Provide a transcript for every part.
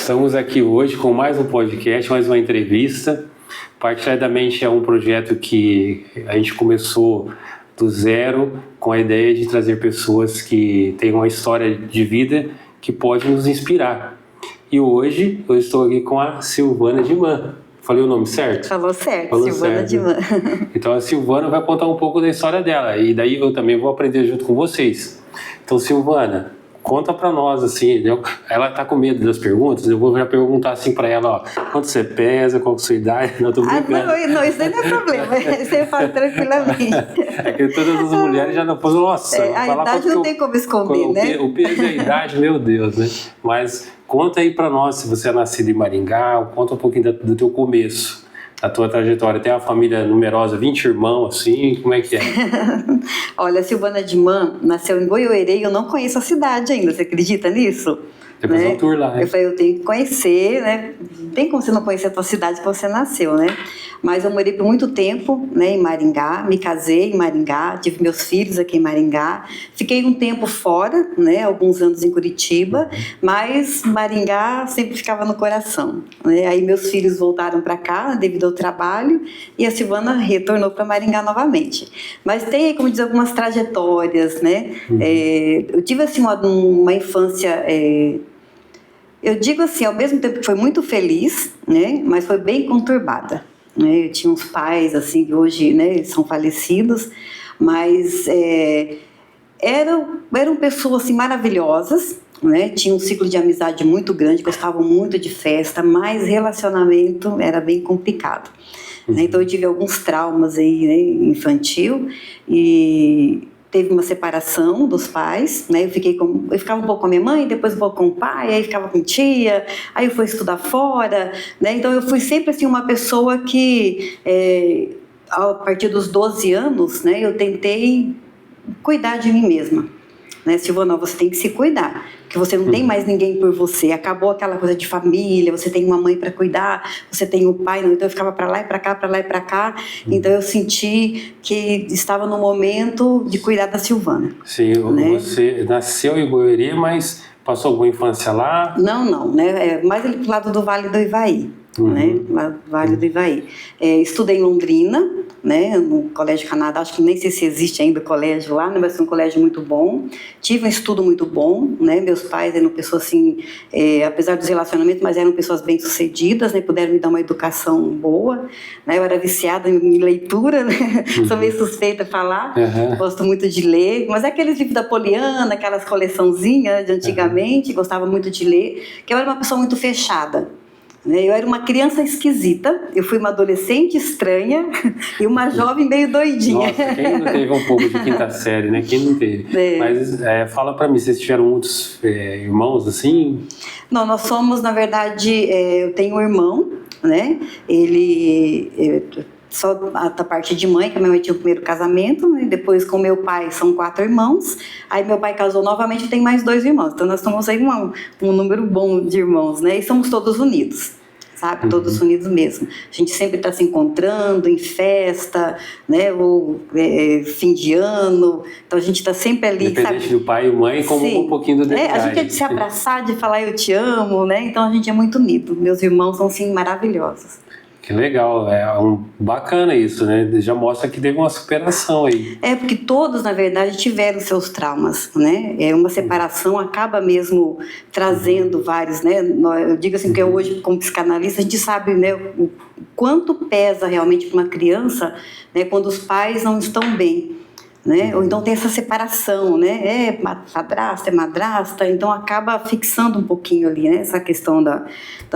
Estamos aqui hoje com mais um podcast, mais uma entrevista. Particularmente é um projeto que a gente começou do zero com a ideia de trazer pessoas que têm uma história de vida que pode nos inspirar. E hoje eu estou aqui com a Silvana Diman. Falei o nome certo? Falou certo, Silvana Diman. Então a Silvana vai contar um pouco da história dela e daí eu também vou aprender junto com vocês. Então, Silvana, conta pra nós, assim, ela tá com medo das perguntas, eu vou já perguntar assim pra ela, ó, quanto você pesa, qual é a sua idade, não, tô brincando. Não, isso aí não é problema, isso eu falo tranquilamente. É que todas as mulheres já não posam, nossa. A idade não tem como esconder, né? O peso e a idade, meu Deus, né? Mas conta aí pra nós, se você é nascido em Maringá, conta um pouquinho do teu começo. A tua trajetória, tem uma família numerosa, 20 irmãos, assim, como é que é? Olha, a Silvana Diman nasceu em Goiôerê e eu não conheço a cidade ainda, você acredita nisso? Depois um tour lá, né? Eu falei, eu tenho que conhecer, né? Não tem como você não conhecer a tua cidade que você nasceu, né? Mas eu morei por muito tempo, né, em Maringá, me casei em Maringá, tive meus filhos aqui em Maringá, fiquei um tempo fora, né, alguns anos em Curitiba, mas Maringá sempre ficava no coração, né? Aí meus filhos voltaram para cá devido ao trabalho e a Silvana retornou para Maringá novamente. Mas tem, como diz, algumas trajetórias, né? Eu tive assim uma infância, eu digo assim, ao mesmo tempo que foi muito feliz, né, mas foi bem conturbada. Eu tinha uns pais assim que hoje, né, são falecidos, mas eram pessoas assim maravilhosas, né? Tinha um ciclo de amizade muito grande, gostavam muito de festa, mas relacionamento era bem complicado. Então eu tive alguns traumas aí, né, infantil, e teve uma separação dos pais, né? Eu ficava um pouco com a minha mãe, depois um pouco com o pai, aí ficava com tia, aí eu fui estudar fora, né? Então eu fui sempre assim uma pessoa que a partir dos 12 anos, né, eu tentei cuidar de mim mesma, né? Silvana, você tem que se cuidar, porque você não tem mais ninguém por você, acabou aquela coisa de família, você tem uma mãe para cuidar, você tem o pai, não, então eu ficava para lá e para cá, para lá e para cá, então eu senti que estava no momento de cuidar da Silvana. Sim, né? Você nasceu em Goiôerê, mas passou alguma infância lá? Não, né? Mais ali pro lado do Vale do Ivaí. Né? Lá do Vale do Ivaí. Estudei em Londrina, né? No Colégio Canadá, acho que nem sei se existe ainda o colégio lá, né? Mas foi um colégio muito bom. Tive um estudo muito bom, né? Meus pais eram pessoas assim, apesar dos relacionamentos, mas eram pessoas bem-sucedidas, né? Puderam me dar uma educação boa, né? Eu era viciada em leitura, né? Sou meio suspeita a falar, gosto muito de ler, mas é aqueles livros da Poliana, aquelas coleçãozinhas de antigamente, gostava muito de ler, que eu era uma pessoa muito fechada. Eu era uma criança esquisita, eu fui uma adolescente estranha e uma jovem meio doidinha. Nossa, quem não teve um pouco de quinta série, né? Quem não teve? Mas fala pra mim, vocês tiveram muitos irmãos assim? Não, nós somos, na verdade, eu tenho um irmão, né? Ele... só da parte de mãe, que a minha mãe tinha o primeiro casamento, né? Depois com meu pai são 4 irmãos, aí meu pai casou novamente e tem mais 2 irmãos, então nós somos aí um número bom de irmãos, né? E somos todos unidos, sabe? Todos unidos mesmo. A gente sempre está se encontrando em festa, né? Ou fim de ano, então a gente está sempre ali, independente do pai e mãe, como um pouquinho do detalhe. A gente é de se abraçar, de falar eu te amo, né? Então a gente é muito unido, meus irmãos são assim maravilhosos. Que legal, bacana isso, né? Já mostra que teve uma superação aí. Porque todos, na verdade, tiveram seus traumas, né? Uma separação acaba mesmo trazendo vários, né? Eu digo assim, que hoje, como psicanalista, a gente sabe, né, o quanto pesa realmente para uma criança, né, quando os pais não estão bem. Né? Ou então tem essa separação, né? Padrasta, madrasta, então acaba fixando um pouquinho ali, né? Essa questão da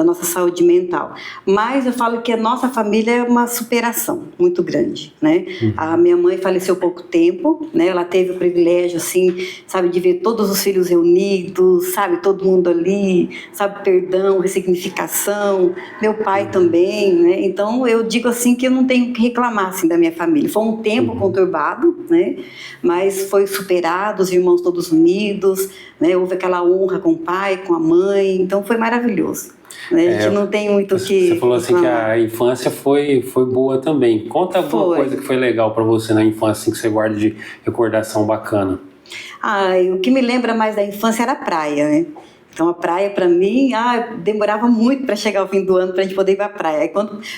nossa saúde mental. Mas eu falo que a nossa família é uma superação muito grande, né? A minha mãe faleceu há pouco tempo, né? Ela teve o privilégio, assim, sabe, de ver todos os filhos reunidos, sabe, todo mundo ali, sabe, perdão, ressignificação, meu pai também, né? Então eu digo assim que eu não tenho que reclamar, assim, da minha família. Foi um tempo conturbado, né? Mas foi superado, os irmãos todos unidos, né? Houve aquela honra com o pai, com a mãe, então foi maravilhoso, né? A gente não tem muito o que... Você falou assim que a infância foi boa também. Conta alguma coisa que foi legal para você na infância, assim, que você guarda de recordação bacana. O que me lembra mais da infância era a praia, né? Então a praia para mim, demorava muito para chegar ao fim do ano para a gente poder ir para a praia.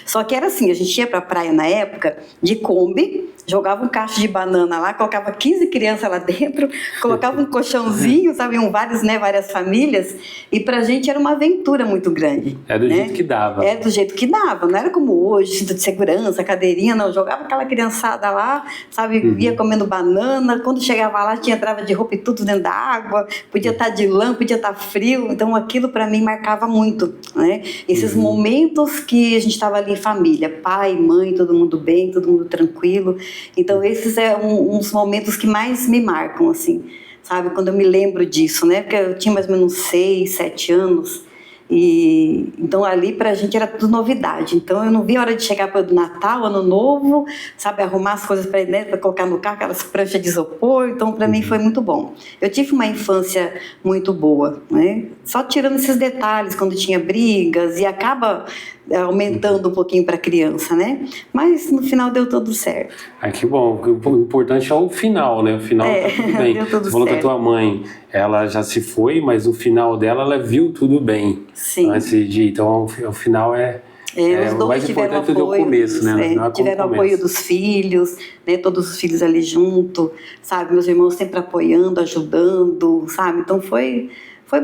Só que era assim, a gente ia para a praia na época de Kombi, jogava um cacho de banana lá, colocava 15 crianças lá dentro, colocava um colchãozinho, sabe, várias famílias, e pra gente era uma aventura muito grande. É do jeito que dava. É do jeito que dava, não era como hoje, cinto de segurança, cadeirinha, não, jogava aquela criançada lá, sabe, ia comendo banana, quando chegava lá entrava de roupa e tudo dentro da água, podia estar de lã, podia estar frio, então aquilo pra mim marcava muito, né? Esses momentos que a gente estava ali em família, pai, mãe, todo mundo bem, todo mundo tranquilo. Então esses são uns momentos que mais me marcam, assim, sabe, quando eu me lembro disso, né, porque eu tinha mais ou menos 6, 7 anos, e então ali pra gente era tudo novidade, então eu não via a hora de chegar para o Natal, Ano Novo, sabe, arrumar as coisas para colocar no carro, aquelas pranchas de isopor, então para mim foi muito bom. Eu tive uma infância muito boa, né, só tirando esses detalhes, quando tinha brigas, e acaba aumentando um pouquinho para a criança, né? Mas no final deu tudo certo. Que bom. O importante é o final, né? O final tá tudo bem. Deu tudo Você falou certo. que a tua mãe, ela já se foi, mas o final dela, ela viu tudo bem. Sim. Antes de, então, o final os dois o mais tiveram importante apoio, é o começo, né? Não é tiveram como apoio começo. dos filhos, né? Todos os filhos ali junto, sabe? Meus irmãos sempre apoiando, ajudando, sabe? Então foi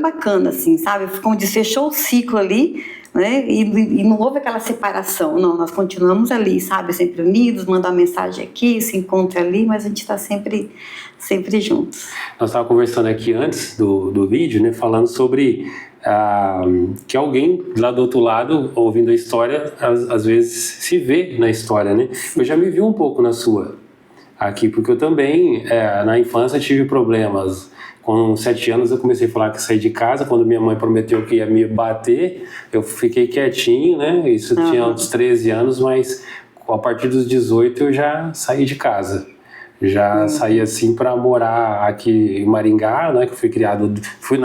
bacana, assim, sabe? Como diz, fechou o ciclo ali, né? E não houve aquela separação, não, nós continuamos ali, sabe? Sempre unidos, manda uma mensagem aqui, se encontra ali, mas a gente está sempre juntos. Nós estávamos conversando aqui antes do vídeo, né? Falando sobre que alguém lá do outro lado, ouvindo a história, às vezes se vê na história, né? Eu já me vi um pouco na sua aqui, porque eu também, na infância, tive problemas. Com 7 anos eu comecei a falar que saí de casa, quando minha mãe prometeu que ia me bater, eu fiquei quietinho, né? Isso eu tinha uns 13 anos, mas a partir dos 18 eu já saí de casa. Já saí assim para morar aqui em Maringá, né? Que eu fui criado,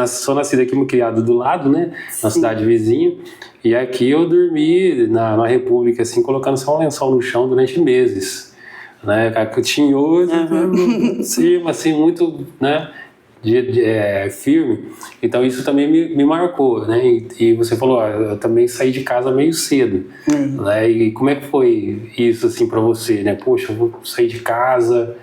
sou nascido aqui, criado do lado, né? Na cidade vizinha. E aqui eu dormi na República, assim, colocando só um lençol no chão durante meses, né? Tinhoso, em cima, assim, muito, né? Firme. Então isso também me marcou, né? E você falou, eu também saí de casa meio cedo, né? E como é que foi isso assim para você, né? Poxa, eu vou sair de casa.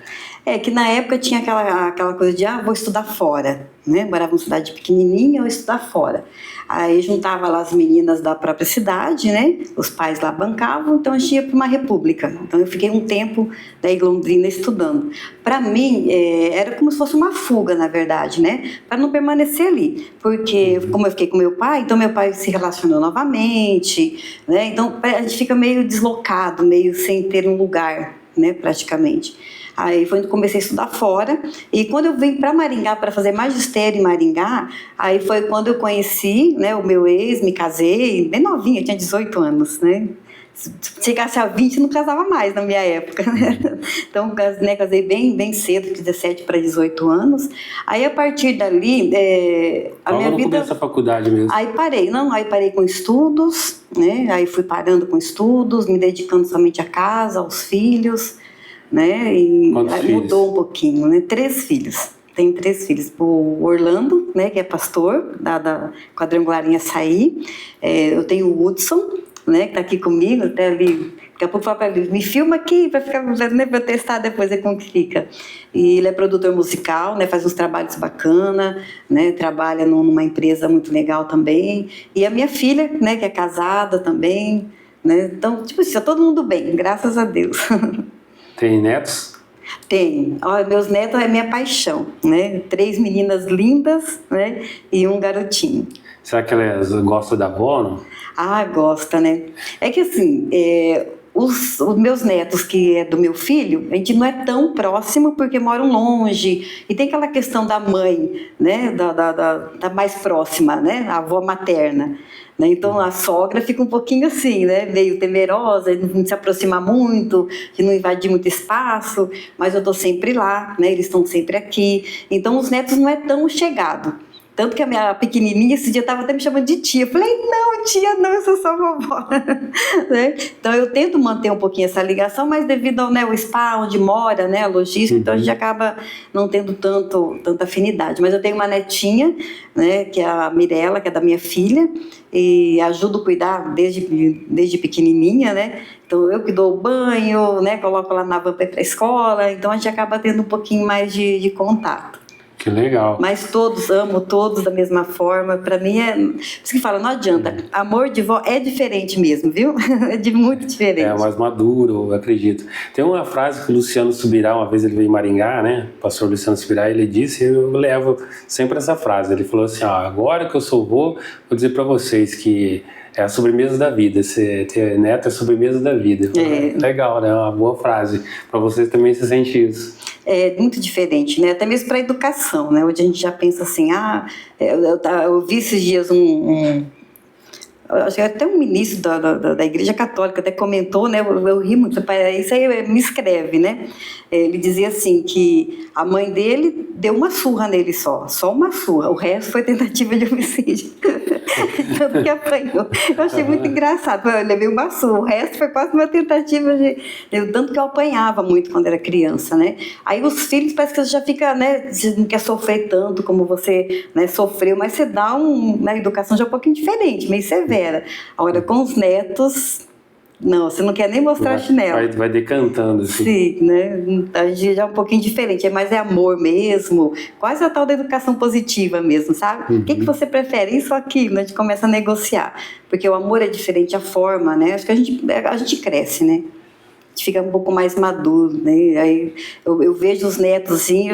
Que na época tinha aquela coisa de, vou estudar fora, né? Morava numa cidade pequenininha, eu ia estudar fora. Aí juntava lá as meninas da própria cidade, né? Os pais lá bancavam, então a gente ia para uma república. Então eu fiquei um tempo daí em Londrina estudando. Para mim, era como se fosse uma fuga, na verdade, né? Para não permanecer ali. Porque, como eu fiquei com meu pai, então meu pai se relacionou novamente, né? Então a gente fica meio deslocado, meio sem ter um lugar, né? Praticamente. Aí foi quando comecei a estudar fora, e quando eu vim para Maringá para fazer magistério em Maringá, aí foi quando eu conheci, né, o meu ex, me casei, bem novinha, tinha 18 anos, né? Se chegasse a 20 não casava mais na minha época, né? Então, né, casei bem cedo, 17 para 18 anos. Aí a partir dali, a minha vida... começo da faculdade mesmo. Aí parei com estudos, né? Aí fui parando com estudos, me dedicando somente à casa, aos filhos, né? E aí mudou um pouquinho, né? 3 filhos. Tenho 3 filhos. O Orlando, né? Que é pastor da Quadrangular em Açaí. Eu tenho o Hudson, né? Que tá aqui comigo, até ali. Daqui a pouco fala para ele, me filma aqui para ficar, né, para testar depois como que fica. E ele é produtor musical, né? Faz uns trabalhos bacana, né? Trabalha numa empresa muito legal também. E a minha filha, né? Que é casada também, né? Então, tipo assim, tá todo mundo bem, graças a Deus. Tem netos? Tenho. Meus netos é minha paixão, né? 3 meninas lindas, né? E um garotinho. Será que elas gostam da avó, não? Gosta, né? É que assim, os meus netos, que é do meu filho, a gente não é tão próximo porque moram longe. E tem aquela questão da mãe, né? Da mais próxima, né? A avó materna. Né? Então a sogra fica um pouquinho assim, né? Meio temerosa, de não se aproximar muito, de não invadir muito espaço, mas eu estou sempre lá, né? Eles estão sempre aqui. Então os netos não é tão chegado. Tanto que a minha pequenininha, esse dia, estava até me chamando de tia. Eu falei, não, tia, não, eu sou só vovó. Né? Então, eu tento manter um pouquinho essa ligação, mas devido ao, né, o spa onde mora, né, a logística, então a gente acaba não tendo tanta afinidade. Mas eu tenho uma netinha, né, que é a Mirella, que é da minha filha, e ajudo a cuidar desde pequenininha, né? Então, eu que dou o banho, né, coloco lá na van para ir para a escola, então a gente acaba tendo um pouquinho mais de contato. Que legal. Mas amo todos da mesma forma. Para mim é... Por isso que fala, não adianta. Amor de vó é diferente mesmo, viu? É muito diferente. É mais maduro, eu acredito. Tem uma frase que o Luciano Subirá, uma vez ele veio em Maringá, né? O pastor Luciano Subirá, ele disse, eu levo sempre essa frase. Ele falou assim, agora que eu sou vô, vou dizer para vocês que é a sobremesa da vida. Ter neto é a sobremesa da vida. Legal, né? Uma boa frase. Para vocês também se sente isso. É muito diferente, né? Até mesmo para a educação, né? Hoje a gente já pensa assim, eu vi esses dias acho que até um ministro da Igreja Católica até comentou, né? Eu ri muito, isso aí me escreve, né? Ele dizia assim que a mãe dele deu uma surra nele só uma surra, o resto foi tentativa de homicídio. Tanto que apanhou. Eu achei muito engraçado, eu levei uma surra, o resto foi quase uma tentativa tanto que eu apanhava muito quando era criança, né? Aí os filhos parece que você já fica, né? Você não quer sofrer tanto como você, né, sofreu, mas você dá na educação já um pouquinho diferente, meio severa. Agora, com os netos, não, você não quer nem mostrar chinelo. Vai decantando, assim. Sim, né? A gente já é um pouquinho diferente, mas é amor mesmo, quase a tal da educação positiva mesmo, sabe? O que você prefere, isso ou aquilo? A gente começa a negociar, porque o amor é diferente, a forma, né? Acho que a gente cresce, né? A gente fica um pouco mais maduro, né? Aí eu vejo os netos assim,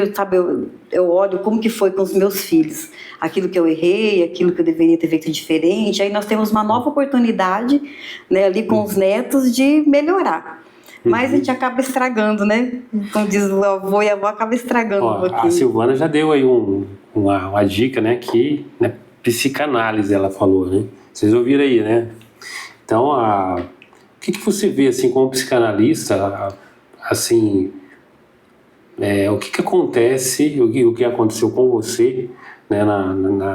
eu olho como que foi com os meus filhos, aquilo que eu errei, aquilo que eu deveria ter feito diferente. Aí nós temos uma nova oportunidade, né, ali com os netos de melhorar. Mas a gente acaba estragando, né? Como diz o avô e a avó, acaba estragando um pouquinho. A Silvana já deu aí uma dica, né? Que, né, psicanálise, ela falou, né? Vocês ouviram aí, né? Então, o que você vê, assim, como psicanalista, assim, o que acontece, o que aconteceu com você, né,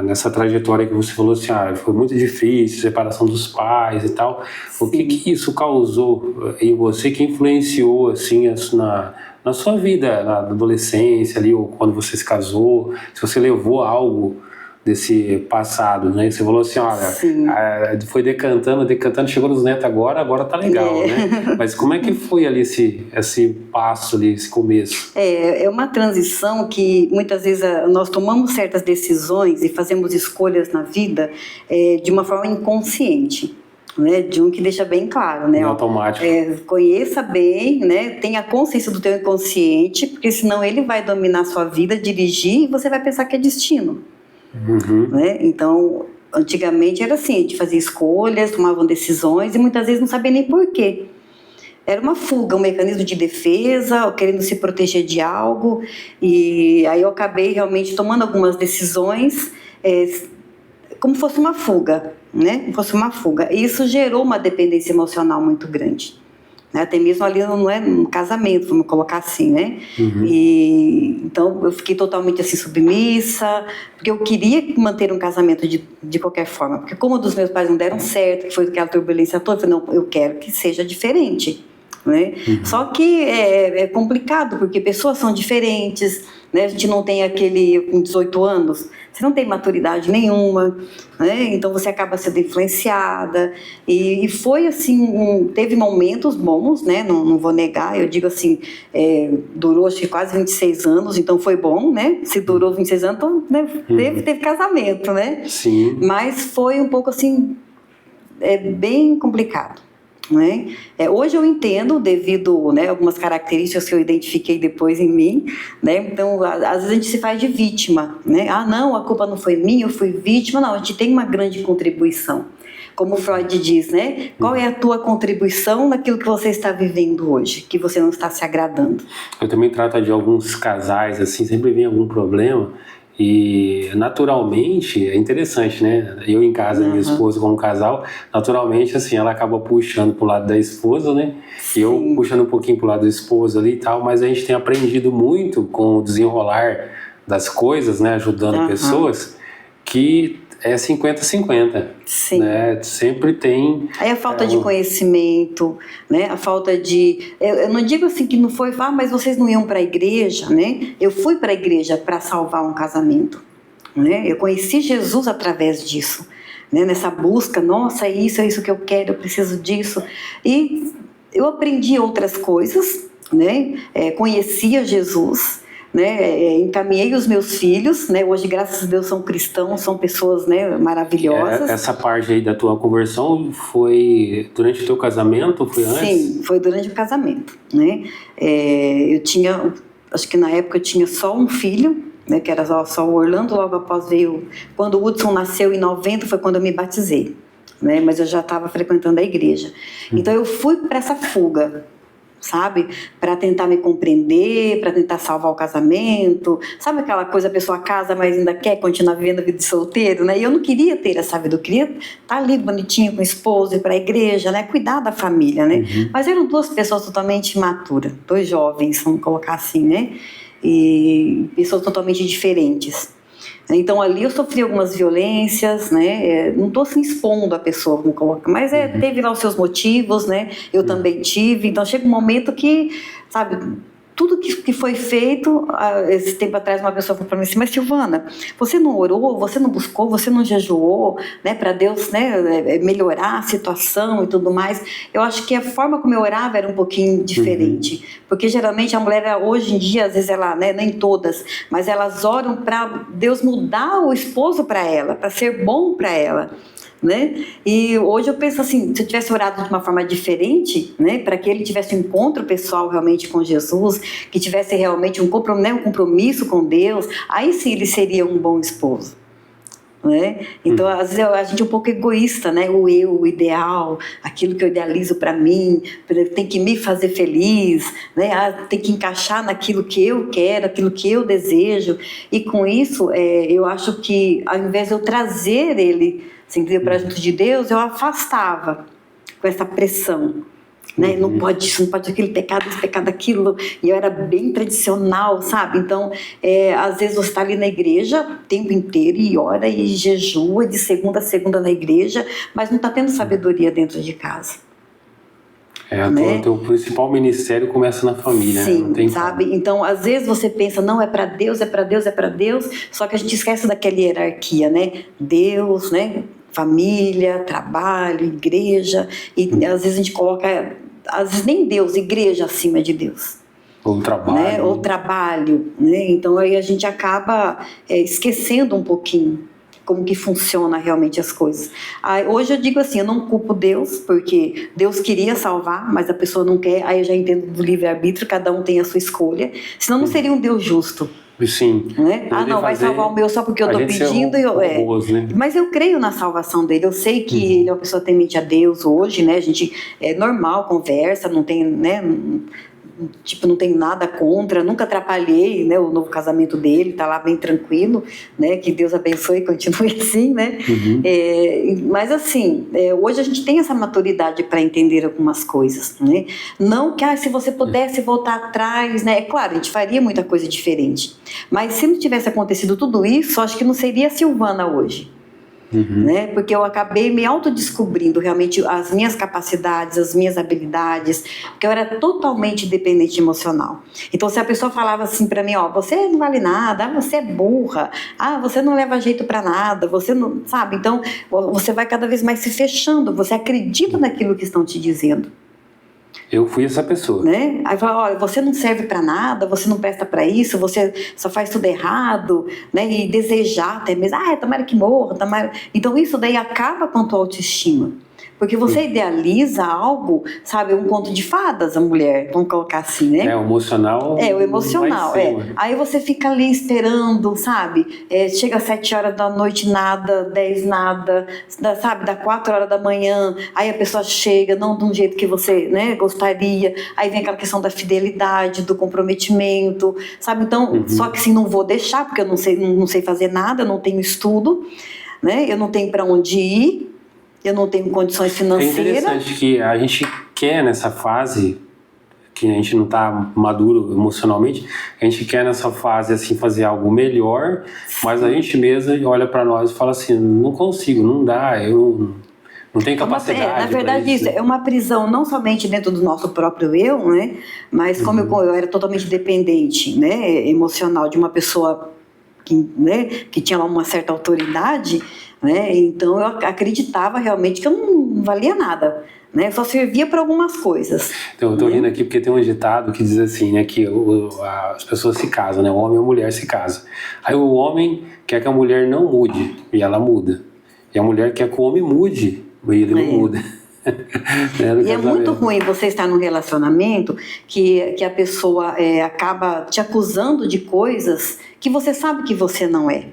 nessa trajetória que você falou assim, foi muito difícil, separação dos pais e tal. Sim. O que isso causou em você, que influenciou, assim, na sua vida, na adolescência ali, ou quando você se casou, se você levou algo desse passado, né? Você falou assim, foi decantando, chegou nos netos agora tá legal, né? Mas como é que foi ali esse passo ali, esse começo? É uma transição que muitas vezes nós tomamos certas decisões e fazemos escolhas na vida de uma forma inconsciente. Né, de que deixa bem claro, né? Automático. Conheça bem, né? Tenha consciência do teu inconsciente, porque senão ele vai dominar a sua vida, dirigir, e você vai pensar que é destino. Né? Então, antigamente era assim, a gente fazia escolhas, tomavam decisões e muitas vezes não sabia nem porquê. Era uma fuga, um mecanismo de defesa, querendo se proteger de algo, e aí eu acabei realmente tomando algumas decisões como fosse uma fuga, né? Como fosse uma fuga. E isso gerou uma dependência emocional muito grande. Até mesmo ali no casamento, vamos colocar assim, né? E então eu fiquei totalmente assim submissa, porque eu queria manter um casamento de qualquer forma, porque como dos meus pais não deram certo, que foi aquela turbulência toda, eu falei, não, eu quero que seja diferente, né? Só que é complicado, porque pessoas são diferentes, né? A gente não tem com 18 anos, você não tem maturidade nenhuma, né? Então você acaba sendo influenciada, e foi assim, teve momentos bons, né? Não vou negar, eu digo assim, durou acho que quase 26 anos, então foi bom, né? Se durou 26 anos, então, né? Teve casamento, né? Sim. Mas foi um pouco assim, bem complicado. Né? Hoje eu entendo devido, né, algumas características que eu identifiquei depois em mim, né? Então às vezes a gente se faz de vítima, né? Não, a culpa não foi minha, eu fui vítima. Não, a gente tem uma grande contribuição, como Freud diz, né? Qual é a tua contribuição naquilo que você está vivendo hoje, que você não está se agradando? Eu também trato de alguns casais assim, sempre vem algum problema. E naturalmente, é interessante, né? Eu em casa, minha esposa como casal, naturalmente, assim, ela acaba puxando pro lado da esposa, né? E eu puxando um pouquinho pro lado do esposo ali e tal, mas a gente tem aprendido muito com o desenrolar das coisas, né? Ajudando pessoas, que é 50-50. Sim. Né? Sempre tem... Aí a falta de conhecimento, né? A falta de... Eu não digo assim que não foi... mas vocês não iam para a igreja, né? Eu fui para a igreja para salvar um casamento, né? Eu conheci Jesus através disso, né? Nessa busca, nossa, é isso que eu quero, eu preciso disso. E eu aprendi outras coisas, né? Conhecia Jesus, né, encaminhei os meus filhos, né, hoje graças a Deus são cristãos, são pessoas, né, maravilhosas. Essa parte aí da tua conversão foi durante o teu casamento, foi antes? Sim, foi durante o casamento, né, eu tinha, acho que na época eu tinha só um filho, né, que era só o Orlando, logo após veio, quando o Hudson nasceu em 90 foi quando eu me batizei, né, mas eu já estava frequentando a igreja, então eu fui para essa fuga, sabe? Para tentar me compreender, para tentar salvar o casamento. Sabe aquela coisa, a pessoa casa, mas ainda quer continuar vivendo a vida de solteiro, né? E eu não queria ter essa vida, eu queria estar ali bonitinho com o esposo, ir para a igreja, né? Cuidar da família, né? Mas eram duas pessoas totalmente imaturas, dois jovens, vamos colocar assim, né? E pessoas totalmente diferentes. Então ali eu sofri algumas violências, né? Não estou se expondo a pessoa, como coloca, mas teve lá os seus motivos, né? Eu também tive. Então chega um momento que, sabe, tudo que foi feito, esse tempo atrás uma pessoa falou para mim assim, mas Silvana, você não orou, você não buscou, você não jejuou, né, para Deus, né, melhorar a situação e tudo mais. Eu acho que a forma como eu orava era um pouquinho diferente, porque geralmente a mulher hoje em dia, às vezes ela, né, nem todas, mas elas oram para Deus mudar o esposo para ela, para ser bom para ela. Né? E hoje eu penso assim, se eu tivesse orado de uma forma diferente, né, para que ele tivesse um encontro pessoal realmente com Jesus, que tivesse realmente um compromisso com Deus, aí sim ele seria um bom esposo. Né? Então às vezes a gente é um pouco egoísta, né? O ideal, aquilo que eu idealizo para mim, tem que me fazer feliz, né? Tem que encaixar naquilo que eu quero, aquilo que eu desejo, e com isso eu acho que ao invés de eu trazer ele para junto de Deus, eu afastava com essa pressão, né? Não pode isso, não pode aquele pecado, esse pecado, aquilo. E eu era bem tradicional, sabe? Então, às vezes você está ali na igreja o tempo inteiro e ora e jejua de segunda a segunda na igreja, mas não está tendo sabedoria dentro de casa. Né? O teu principal ministério começa na família. Sim, não tem sabe? Como. Então, às vezes você pensa, não, é para Deus, é para Deus, é para Deus, só que a gente esquece daquela hierarquia, né? Deus, né? Família, trabalho, igreja, e às vezes a gente coloca, às vezes nem Deus, igreja acima de Deus. Ou trabalho. Né? Ou trabalho, né? Então aí a gente acaba esquecendo um pouquinho como que funciona realmente as coisas. Hoje eu digo assim, eu não culpo Deus, porque Deus queria salvar, mas a pessoa não quer, aí eu já entendo do livre-arbítrio, cada um tem a sua escolha, senão não seria um Deus justo. Sim. Né? Não, vai salvar o meu só porque eu estou pedindo. Né? Mas eu creio na salvação dele. Eu sei que ele é uma pessoa temente a Deus hoje, né? A gente é normal, conversa, não tem, né? Tipo, não tem nada contra, nunca atrapalhei, né, o novo casamento dele, tá lá bem tranquilo, né, que Deus abençoe e continue assim, né, mas assim, hoje a gente tem essa maturidade para entender algumas coisas, né, não que se você pudesse voltar atrás, né, é claro, a gente faria muita coisa diferente, mas se não tivesse acontecido tudo isso, acho que não seria a Silvana hoje. Né? Porque eu acabei me autodescobrindo realmente as minhas capacidades, as minhas habilidades, porque eu era totalmente dependente emocional. Então se a pessoa falava assim para mim, você não vale nada, você é burra, você não leva jeito para nada, você não, sabe? Então você vai cada vez mais se fechando, você acredita naquilo que estão te dizendo. Eu fui essa pessoa. Né? Aí fala, olha, você não serve para nada, você não presta para isso, você só faz tudo errado, né? E desejar até mesmo, tomara que morra, tomara... Então isso daí acaba com a tua autoestima. Porque você idealiza algo, sabe, um conto de fadas, a mulher, vamos colocar assim, né? O emocional. O emocional, Aí você fica ali esperando, sabe? Chega às 7 horas da noite, nada, 10 nada, sabe? Dá 4 horas da manhã, aí a pessoa chega, não de um jeito que você, né, gostaria, aí vem aquela questão da fidelidade, do comprometimento, sabe? Então, só que assim, não vou deixar, porque eu não sei fazer nada, eu não tenho estudo, né? Eu não tenho para onde ir, eu não tenho condições financeiras. É interessante que a gente quer nessa fase que a gente não está maduro emocionalmente, a gente quer nessa fase assim fazer algo melhor, mas a gente mesmo olha para nós e fala assim, não consigo, não dá, eu não tenho capacidade. Na verdade, isso é uma prisão não somente dentro do nosso próprio eu, né? Mas como eu era totalmente dependente, né, emocional de uma pessoa que tinha uma certa autoridade, né? Então eu acreditava realmente que eu não valia nada, né? Eu só servia para algumas coisas. Então, eu estou rindo aqui porque tem um ditado que diz assim, né, que as pessoas se casam, né? O homem e a mulher se casam. Aí o homem quer que a mulher não mude e ela muda. E a mulher quer que o homem mude e ele não muda. E é muito ruim você estar num relacionamento que a pessoa acaba te acusando de coisas que você sabe que você não é.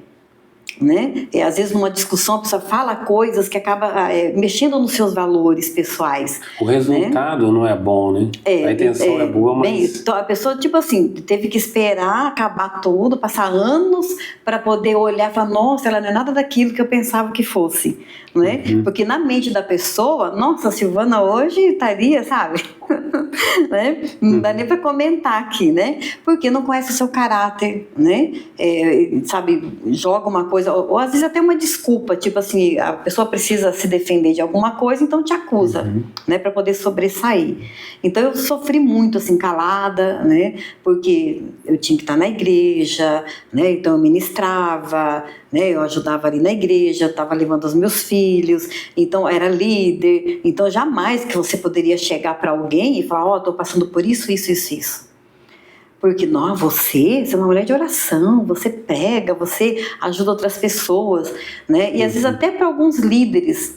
Né? Às vezes numa discussão a pessoa fala coisas que acaba mexendo nos seus valores pessoais. O resultado, né, não é bom, né? A intenção é boa, mas... Então, a pessoa, tipo assim, teve que esperar acabar tudo, passar anos para poder olhar e falar, nossa, ela não é nada daquilo que eu pensava que fosse, né? Porque na mente da pessoa, nossa, a Silvana hoje estaria, sabe? Né? Não dá nem para comentar aqui, né? Porque não conhece o seu caráter, né? Sabe, joga uma coisa, ou às vezes até uma desculpa, tipo assim, a pessoa precisa se defender de alguma coisa, então te acusa, né? Para poder sobressair. Então eu sofri muito assim, calada, né? Porque eu tinha que estar na igreja, né? Então eu ministrava, né? Eu ajudava ali na igreja, estava levando os meus filhos, então era líder, então jamais que você poderia chegar para alguém e falar, estou passando por isso. Porque, não, você é uma mulher de oração, você prega, você ajuda outras pessoas, né? E às vezes até para alguns líderes,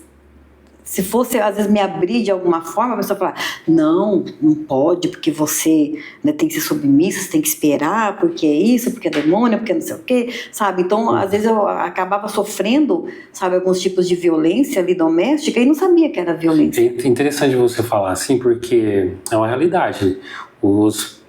se fosse às vezes me abrir de alguma forma, a pessoa fala, não pode, porque você, né, tem que ser submissa, você tem que esperar, porque é isso, porque é demônio, porque não sei o quê, sabe? Então, às vezes eu acabava sofrendo, sabe, alguns tipos de violência ali doméstica e não sabia que era violência. É interessante você falar assim, porque é uma realidade. Os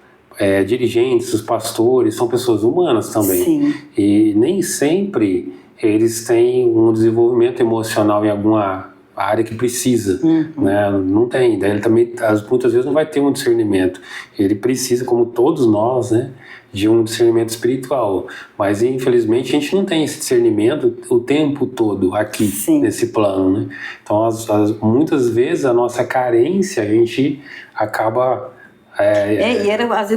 dirigentes, os pastores, são pessoas humanas também. Sim. E nem sempre eles têm um desenvolvimento emocional em alguma área que precisa, né? Não tem. Daí ele também, muitas vezes, não vai ter um discernimento. Ele precisa, como todos nós, né, de um discernimento espiritual. Mas, infelizmente, a gente não tem esse discernimento o tempo todo aqui, nesse plano, né? Então, muitas vezes, a nossa carência, a gente acaba...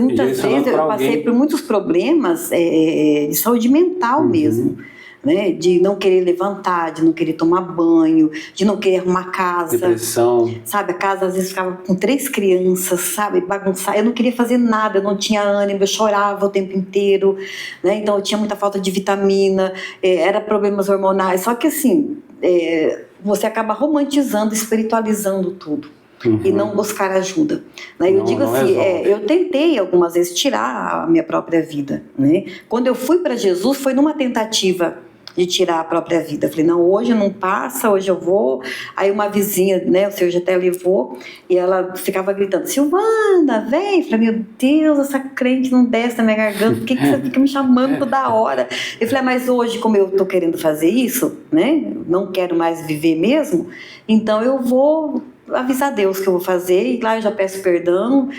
muitas vezes eu passei por muitos problemas de saúde mental mesmo, né? De não querer levantar, de não querer tomar banho, de não querer arrumar casa. Depressão. Sabe, a casa às vezes ficava com 3 crianças, sabe, bagunçar. Eu não queria fazer nada, eu não tinha ânimo, eu chorava o tempo inteiro, né? Então eu tinha muita falta de vitamina, era problemas hormonais. Só que assim, você acaba romantizando, espiritualizando tudo. E não buscar ajuda, né? Eu digo assim, eu tentei algumas vezes tirar a minha própria vida, né? Quando eu fui para Jesus foi numa tentativa de tirar a própria vida. Eu falei, não, hoje não passa, hoje eu vou. Aí uma vizinha, né, o senhor já até levou, e ela ficava gritando, Silvana, vem. Eu falei, meu Deus, essa crente não desce na minha garganta, por que você fica me chamando toda hora? Eu falei, mas hoje, como eu tô querendo fazer isso, né, não quero mais viver mesmo, então eu vou avisar Deus que eu vou fazer, e lá eu já peço perdão,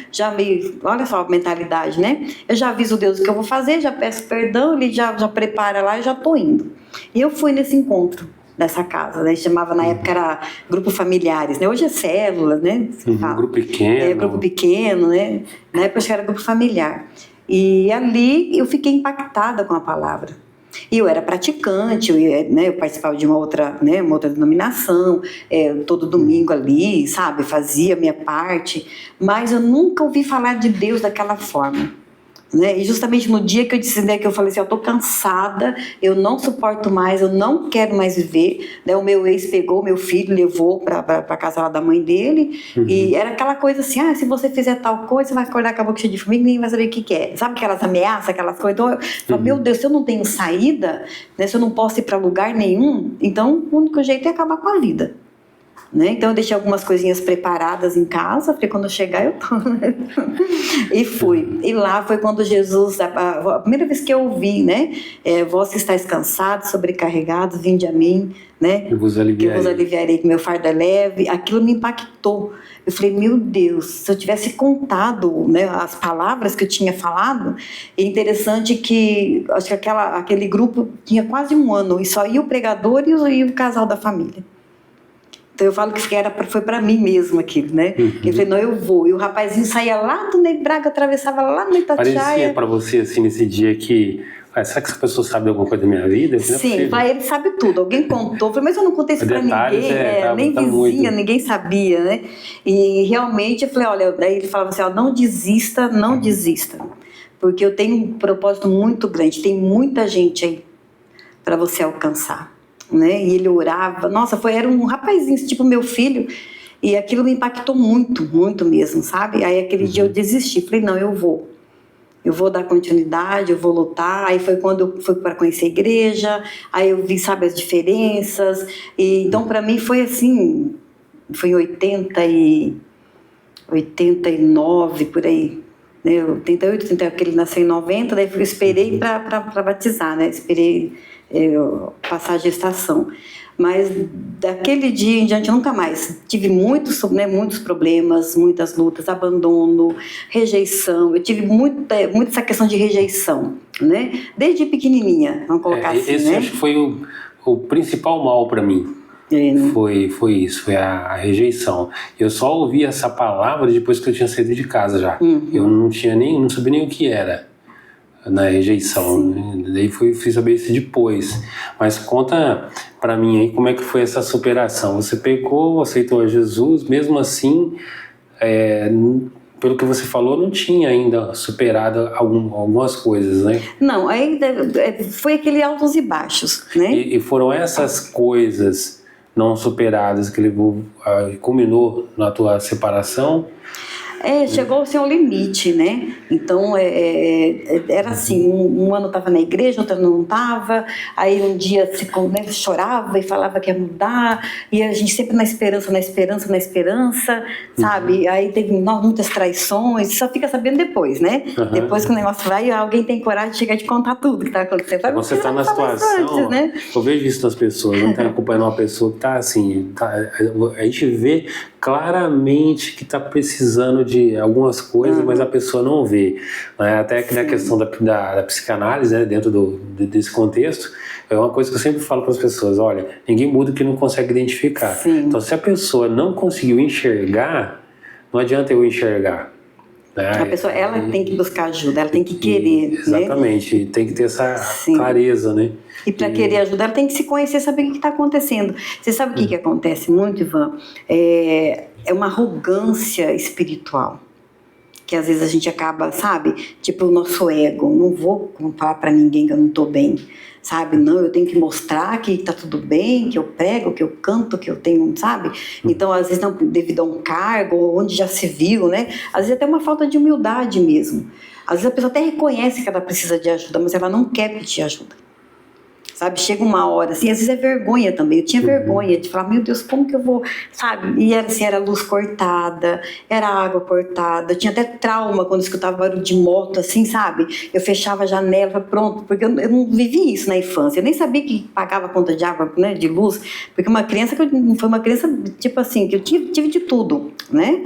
olha só a mentalidade, né? Eu já aviso Deus o que eu vou fazer, já peço perdão, ele já prepara lá e já tô indo. E eu fui nesse encontro dessa casa, né? Chamava na época, era grupo familiares, né? Hoje é célula, né? Grupo pequeno. Grupo pequeno, né? Na época acho que era grupo familiar. E ali eu fiquei impactada com a palavra. E eu era praticante, eu participava de uma outra denominação, todo domingo ali, sabe, fazia a minha parte, mas eu nunca ouvi falar de Deus daquela forma, né? E justamente no dia que eu disse, né, que eu falei assim, eu tô cansada, eu não suporto mais, eu não quero mais viver, né? O meu ex pegou meu filho, levou para casa lá da mãe dele, e era aquela coisa assim, se você fizer tal coisa, você vai acordar com a boca cheia de formiga e ninguém vai saber o que é. Sabe aquelas ameaças, aquelas coisas? Então eu falo, meu Deus, se eu não tenho saída, né, se eu não posso ir para lugar nenhum, então o único jeito é acabar com a vida. né? Então eu deixei algumas coisinhas preparadas em casa, porque quando eu chegar eu tô, né? E fui. E lá foi quando Jesus, a primeira vez que eu ouvi, né? Vós que estáis cansados, sobrecarregados, vinde a mim, né? Que vos aliviarei, que meu fardo é leve. Aquilo me impactou. Eu falei, meu Deus, se eu tivesse contado, né, as palavras que eu tinha falado, é interessante que acho que aquele grupo tinha quase 1 ano e só ia o pregador e o casal da família. Então eu falo que foi para mim mesmo aquilo, né? Eu falei, não, eu vou. E o rapazinho saía lá do Ney Braga, atravessava lá no Itatiaia. Parecia para você, assim, nesse dia que... será que essa pessoa sabe alguma coisa da minha vida? Sim, ele sabe tudo. Alguém contou. Eu falei, mas eu não contei isso para ninguém. Nem vizinha, muito. Ninguém sabia, né? E realmente eu falei, olha... Daí ele falava assim, ó, não desista, não desista. Porque eu tenho um propósito muito grande. Tem muita gente aí para você alcançar. Né? E ele orava, nossa, era um rapazinho, tipo meu filho, e aquilo me impactou muito, muito mesmo, sabe? Aí aquele dia eu desisti, falei, não, eu vou dar continuidade, eu vou lutar. Aí foi quando eu fui para conhecer a igreja, aí eu vi, sabe, as diferenças, e então para mim foi assim, foi em 89, por aí, né? 88, 89, porque ele nasceu em 90, daí eu esperei para batizar, né? Esperei passar a gestação, mas daquele dia em diante nunca mais tive muitos problemas, muitas lutas, abandono, rejeição. Eu tive muito essa questão de rejeição, né? Desde pequenininha, vamos colocar assim, esse né? acho que foi o principal mal para mim. Né? Foi isso, foi a rejeição. Eu só ouvi essa palavra depois que eu tinha saído de casa já. Eu não sabia nem o que era na rejeição, né? Daí fui saber isso depois. Mas conta pra mim aí como é que foi essa superação. Você pecou, aceitou a Jesus, mesmo assim, pelo que você falou, não tinha ainda superado algumas coisas, né? Não, ainda foi aquele altos e baixos, né? E foram essas coisas não superadas que culminou na tua separação? Chegou-se ao limite, né? Então, era assim, um ano estava na igreja, outro ano não estava, aí um dia chorava e falava que ia mudar, e a gente sempre na esperança, sabe? Aí teve muitas traições, só fica sabendo depois, né? Depois que o negócio vai, alguém tem coragem de chegar e te contar tudo que está acontecendo. Você está na situação, antes, né? Eu vejo isso nas pessoas, não está acompanhando uma pessoa que está assim, a gente vê claramente que está precisando de algumas coisas, mas a pessoa não vê. Até que na questão da psicanálise, né, dentro desse contexto, é uma coisa que eu sempre falo para as pessoas, olha, ninguém muda o que não consegue identificar. Sim. Então, se a pessoa não conseguiu enxergar, não adianta eu enxergar. Né? A pessoa, ela tem que buscar ajuda, ela tem que querer. Exatamente, né? Tem que ter essa clareza, né? E para querer ajudar, ela tem que se conhecer, saber o que está acontecendo. Você sabe o que acontece muito, Ivan? É uma arrogância espiritual. Que às vezes a gente acaba, sabe? Tipo o nosso ego. Não vou falar para ninguém que eu não estou bem. Sabe? Não, eu tenho que mostrar que está tudo bem, que eu prego, que eu canto, que eu tenho, sabe? Então, às vezes, não devido a um cargo, onde já se viu, né? Às vezes até uma falta de humildade mesmo. Às vezes a pessoa até reconhece que ela precisa de ajuda, mas ela não quer pedir ajuda. Sabe, chega uma hora, assim, às vezes é vergonha também. Eu tinha vergonha de falar, meu Deus, como que eu vou, sabe? E era assim, era luz cortada, era água cortada. Eu tinha até trauma quando escutava barulho de moto, assim, sabe? Eu fechava a janela, pronto, porque eu não vivi isso na infância. Eu nem sabia que pagava conta de água, né, de luz, porque foi uma criança, tipo assim, que eu tive de tudo, né?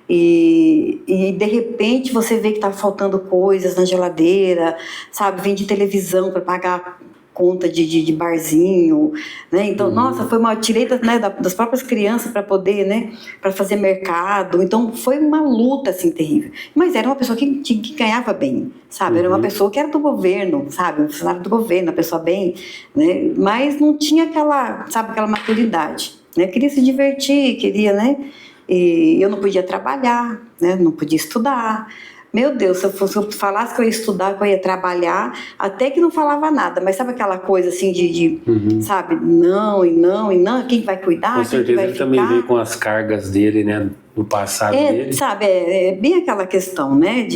E de repente você vê que tá faltando coisas na geladeira, sabe? Vende televisão para pagar conta de barzinho, né? Então, nossa, eu tirei das próprias crianças para poder, né? Para fazer mercado. Então, foi uma luta, assim, terrível. Mas era uma pessoa que ganhava bem, sabe? Era uma pessoa que era do governo, sabe? Um funcionário do governo, uma pessoa bem, né? Mas não tinha aquela maturidade, né? Queria se divertir, queria, né? E eu não podia trabalhar, né? Não podia estudar. Meu Deus, se eu falasse que eu ia estudar, que eu ia trabalhar, até que não falava nada, mas sabe aquela coisa assim sabe, não, e não, e não, quem vai cuidar, com certeza quem ele vai também ficar? veio com as cargas dele, né, do passado dele. Sabe, é bem aquela questão, né,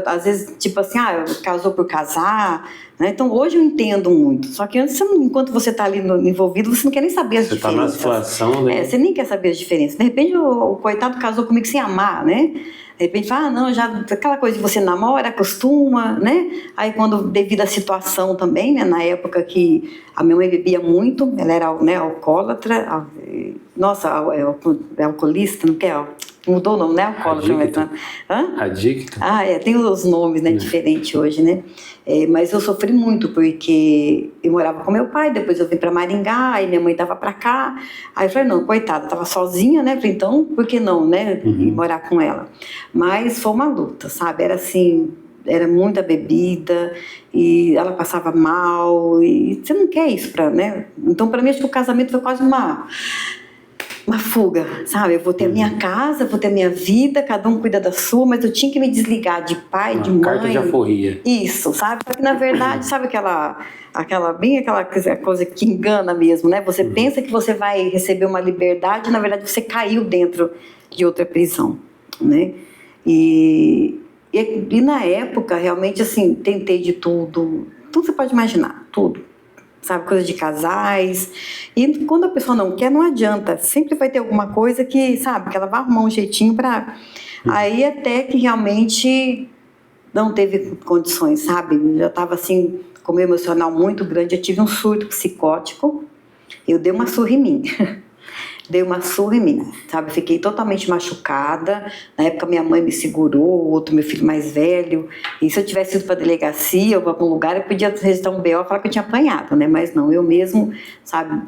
às vezes, tipo assim, casou por casar, né, então hoje eu entendo muito, só que antes, enquanto você está ali envolvido, você não quer nem saber as diferenças. Você está na situação, né? Você nem quer saber as diferenças, de repente o coitado casou comigo sem amar, né, de repente fala, não, já aquela coisa de você namora, acostuma, né? Aí quando, devido à situação também, né? Na época que a minha mãe bebia muito, ela era, né, alcoólatra, nossa, é alcoolista, não quer? Mudou o nome, né? Alcoólatra, mas... Adicta? Tem os nomes, né? Diferentes hoje, né? Mas eu sofri muito, porque eu morava com meu pai, depois eu vim para Maringá, aí minha mãe estava para cá, aí eu falei, não, coitada, estava sozinha, né? Falei, então, por que não, né? Ir morar com ela. Mas foi uma luta, sabe? Era assim, era muita bebida, e ela passava mal, e você não quer isso, né? Então, para mim, acho que o casamento foi quase uma fuga, sabe? Eu vou ter a minha casa, vou ter a minha vida, cada um cuida da sua, mas eu tinha que me desligar de pai, de mãe. Carta de aforria. Isso, sabe? Porque na verdade, sabe aquela coisa que engana mesmo, né? Você pensa que você vai receber uma liberdade, na verdade você caiu dentro de outra prisão, né? E na época, realmente, assim, tentei de tudo você pode imaginar, tudo. Sabe, coisa de casais, e quando a pessoa não quer, não adianta, sempre vai ter alguma coisa que, sabe, que ela vai arrumar um jeitinho para... Aí até que realmente não teve condições, sabe, eu já estava assim, com o meu emocional muito grande, eu tive um surto psicótico, eu dei uma surra em mim. Dei uma surra em mim, sabe? Fiquei totalmente machucada. Na época minha mãe me segurou, o outro meu filho mais velho. E se eu tivesse ido para a delegacia ou para algum lugar, eu podia registrar um BO e falar que eu tinha apanhado, né? Mas não, eu mesmo, sabe?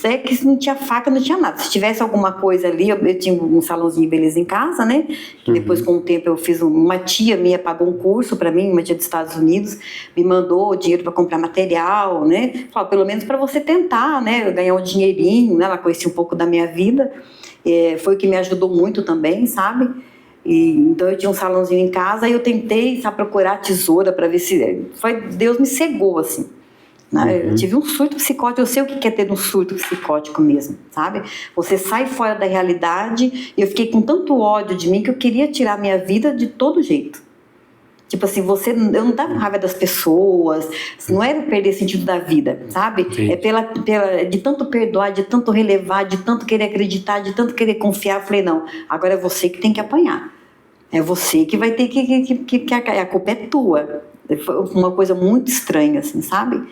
É que não tinha faca, não tinha nada. Se tivesse alguma coisa ali, eu tinha um salãozinho de beleza em casa, né? Que depois, com o tempo, eu fiz uma tia minha pagou um curso para mim, uma tia dos Estados Unidos, me mandou dinheiro para comprar material, né? Falou, pelo menos para você tentar, né? Ganhar um dinheirinho, né? Ela conhecia um pouco da minha vida, foi o que me ajudou muito também, sabe? Então eu tinha um salãozinho em casa e eu tentei, sabe, procurar tesoura para ver se... Deus me cegou, assim. Né? Eu tive um surto psicótico, eu sei o que é ter um surto psicótico mesmo, sabe? Você sai fora da realidade e eu fiquei com tanto ódio de mim que eu queria tirar minha vida de todo jeito. Tipo assim, eu não tava com raiva das pessoas, não era perder sentido da vida, sabe? Sim. De tanto perdoar, de tanto relevar, de tanto querer acreditar, de tanto querer confiar. Eu falei, não, agora é você que tem que apanhar. É você que vai ter que a culpa é tua. Foi uma coisa muito estranha, assim, sabe?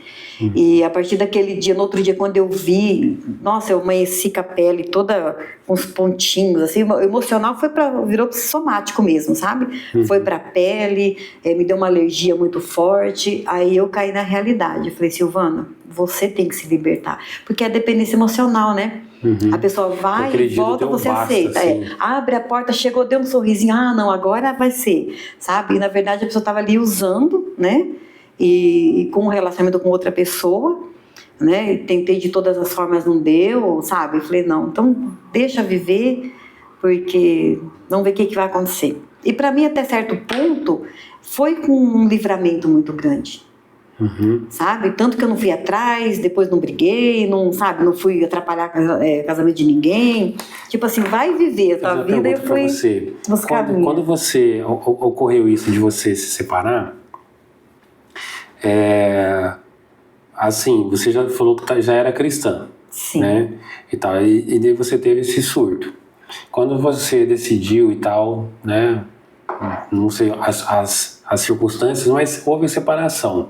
E a partir daquele dia, no outro dia, quando eu vi, nossa, eu amanheci com a pele toda com os pontinhos, assim, o emocional virou somático mesmo, sabe? Foi pra pele, me deu uma alergia muito forte, aí eu caí na realidade. Eu falei, Silvana, você tem que se libertar, porque é dependência emocional, né? A pessoa vai e volta, você aceita. Assim. Abre a porta, chegou, deu um sorrisinho, não, agora vai ser, sabe? E na verdade a pessoa estava ali usando, né? E com um relacionamento com outra pessoa, né? E tentei de todas as formas, não deu, sabe? Falei, não, então deixa viver, porque vamos ver o que vai acontecer. E para mim, até certo ponto, foi com um livramento muito grande. Sabe? Tanto que eu não fui atrás, depois não briguei, não fui atrapalhar casamento de ninguém. Tipo assim, vai viver a tua vida. Eu fui buscar quando você ocorreu isso de você se separar, assim, você já falou que já era cristã. Sim. Né? E tal, e daí você teve esse surto. Quando você decidiu e tal, né? Não sei as circunstâncias, mas houve separação,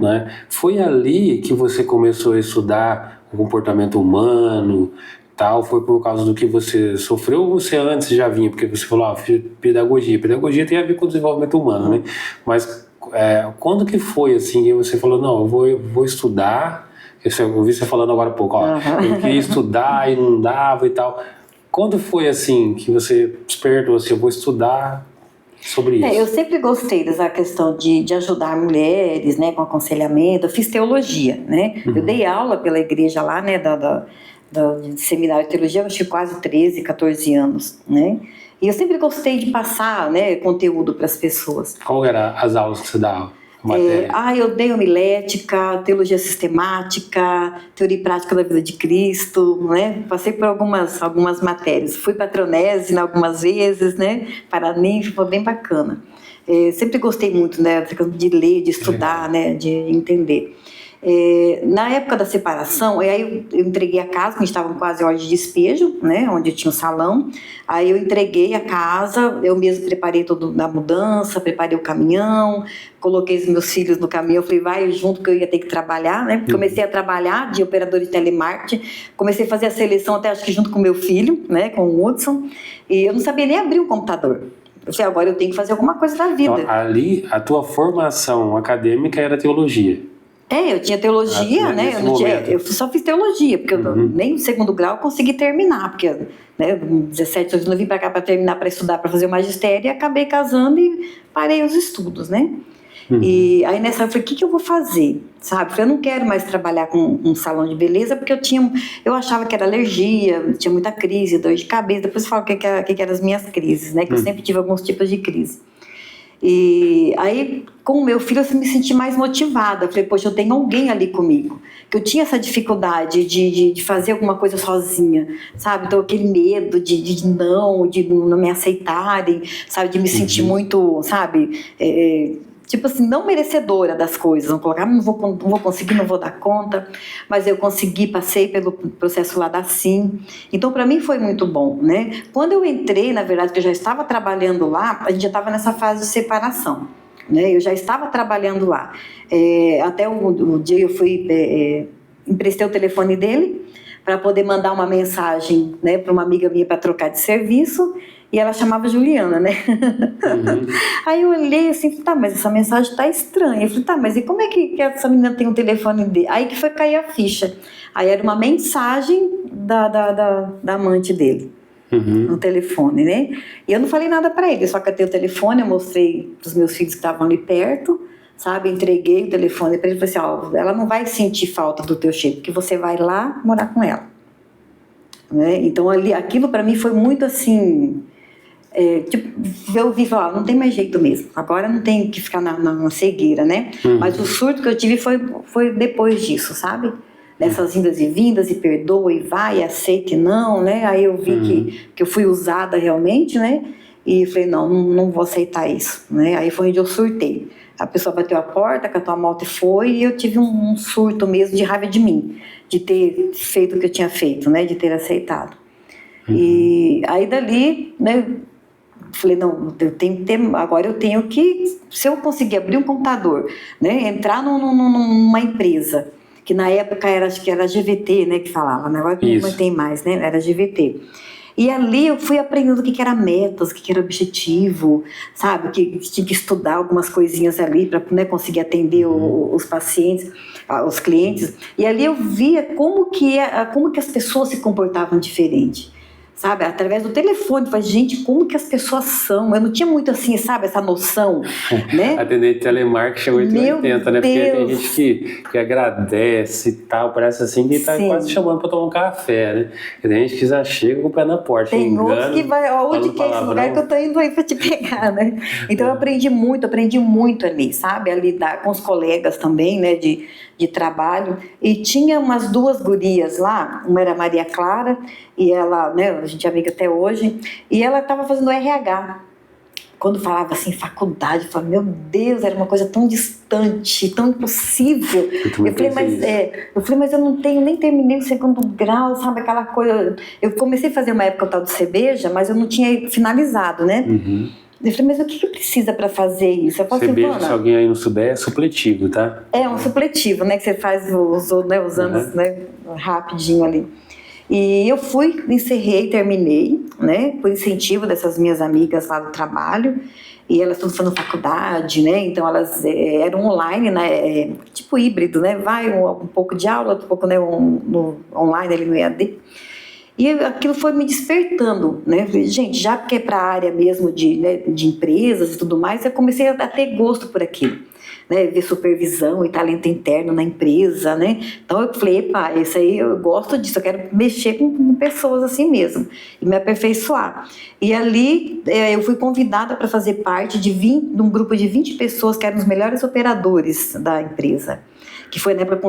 né? Foi ali que você começou a estudar o comportamento humano, tal? Foi por causa do que você sofreu ou você antes já vinha? Porque você falou, pedagogia tem a ver com o desenvolvimento humano, né? Mas quando que foi assim que você falou, não, eu vou estudar? Eu ouvi você falando agora há pouco, eu queria estudar e não dava e tal. Quando foi assim que você despertou assim, eu vou estudar sobre isso? Eu sempre gostei dessa questão de ajudar mulheres, né, com aconselhamento. Eu fiz teologia, né? Eu dei aula pela igreja lá, né, de seminário de teologia, acho que quase 13, 14 anos, né? E eu sempre gostei de passar, né, conteúdo para as pessoas. Qual eram as aulas que você dava? Eu dei homilética, teologia sistemática, teoria e prática da vida de Cristo, né? Passei por algumas matérias. Fui patronese algumas vezes, né? Paraninfo, foi bem bacana. Sempre gostei muito, né, de ler, de estudar, né, de entender. Na época da separação, aí eu entreguei a casa, a gente estava quase em hora de despejo, né, onde tinha um salão. Aí eu entreguei a casa, eu mesmo preparei tudo na mudança, preparei o caminhão, coloquei os meus filhos no caminhão, falei, vai junto que eu ia ter que trabalhar, né? Comecei a trabalhar de operador de telemarketing, comecei a fazer a seleção até acho que junto com o meu filho, né, com o Hudson, e eu não sabia nem abrir um computador. Eu falei, agora eu tenho que fazer alguma coisa na vida. Então, ali, a tua formação acadêmica era teologia. Eu tinha teologia, né? Eu só fiz teologia, porque nem o segundo grau eu consegui terminar, porque, né, 17 anos eu vim para cá para terminar, para estudar, para fazer o magistério, e acabei casando e parei os estudos, né? E aí nessa eu falei, o que eu vou fazer? Sabe? Eu falei, eu não quero mais trabalhar com um salão de beleza, porque eu achava que era alergia, tinha muita crise, dor de cabeça. Depois eu falo o que eram as minhas crises, né? Que eu sempre tive alguns tipos de crise. E aí, com o meu filho, eu me senti mais motivada. Falei, poxa, eu tenho alguém ali comigo. Que eu tinha essa dificuldade de fazer alguma coisa sozinha, sabe? Então, aquele medo de não me aceitarem, sabe? De me sentir muito, sabe? Tipo assim, não merecedora das coisas, não colocar, não vou conseguir, não vou dar conta, mas eu consegui, passei pelo processo lá da SIM, então para mim foi muito bom, né? Quando eu entrei, na verdade, que eu já estava trabalhando lá, a gente já estava nessa fase de separação, né? Eu já estava trabalhando lá, até o dia eu fui, emprestei o telefone dele, para poder mandar uma mensagem, né, para uma amiga minha para trocar de serviço, e ela chamava Juliana, né? Aí eu olhei assim, falei, tá, mas essa mensagem tá estranha. Eu falei, tá, mas e como é que essa menina tem um telefone dele? Aí que foi cair a ficha. Aí era uma mensagem da amante dele, no telefone, né? E eu não falei nada para ele, só que eu tenho o telefone, eu mostrei pros meus filhos que estavam ali perto, sabe? Entreguei o telefone para ele e falei assim, ela não vai sentir falta do teu cheiro, porque você vai lá morar com ela. Né? Então aquilo para mim foi muito assim... eu ouvi falar, não tem mais jeito mesmo, agora não tem que ficar na cegueira, né? Mas o surto que eu tive foi depois disso, sabe? Dessas indas e vindas, e perdoa, e vai, e aceita e não, né? Aí eu vi que eu fui usada realmente, né? E falei, não vou aceitar isso, né? Aí foi onde eu surtei. A pessoa bateu a porta, catou a moto e foi, e eu tive um surto mesmo de raiva de mim, de ter feito o que eu tinha feito, né? De ter aceitado. E aí dali, né? Falei, não, eu tenho que ter, agora eu tenho que, se eu conseguir abrir um computador, né, entrar numa empresa, que na época acho que era GVT, né, que falava, né, agora não tem mais, né, era GVT. E ali eu fui aprendendo o que era metas, o que era objetivo, sabe, que tinha que estudar algumas coisinhas ali para, né, conseguir atender os pacientes, os clientes. E ali eu via como que as pessoas se comportavam diferente. Sabe, através do telefone, falei, gente, como que as pessoas são? Eu não tinha muito assim, sabe, essa noção, né? Atender telemarketing é 880, né? Porque tem gente que agradece e tal, parece assim que tá quase chamando para tomar um café, né? E tem gente que já chega com o pé na porta, tem outros que vai, onde que é esse lugar que eu tô indo aí para te pegar, né? Então eu aprendi muito ali, sabe? A lidar com os colegas também, né, de trabalho, e tinha umas duas gurias lá, uma era Maria Clara, e ela, né, a gente é amiga até hoje, e ela estava fazendo RH. Quando falava assim, faculdade, eu falava, meu Deus, era uma coisa tão distante, tão impossível. Eu falei, mas eu não tenho, nem terminei o segundo grau, sabe, aquela coisa. Eu comecei a fazer uma época o tal de CBEJA, mas eu não tinha finalizado, né? Eu falei, mas o que precisa para fazer isso? Eu falei, CBEJA, se alguém aí não souber, é supletivo, tá? É um supletivo, né? Que você faz os anos, né, rapidinho ali. E eu encerrei, terminei, né? Por incentivo dessas minhas amigas lá do trabalho. E elas estão fazendo faculdade, né? Então elas eram online, né? Tipo híbrido, né? Vai um pouco de aula, um pouco, né, no online, ali no EAD. E aquilo foi me despertando, né? Gente, já que é para a área mesmo de empresas e tudo mais, eu comecei a ter gosto por aquilo. né, ver supervisão e talento interno na empresa, né? Então eu falei, epa, isso aí eu gosto disso, eu quero mexer com pessoas assim mesmo e me aperfeiçoar. E ali eu fui convidada para fazer parte de um grupo de 20 pessoas que eram os melhores operadores da empresa, que foi na época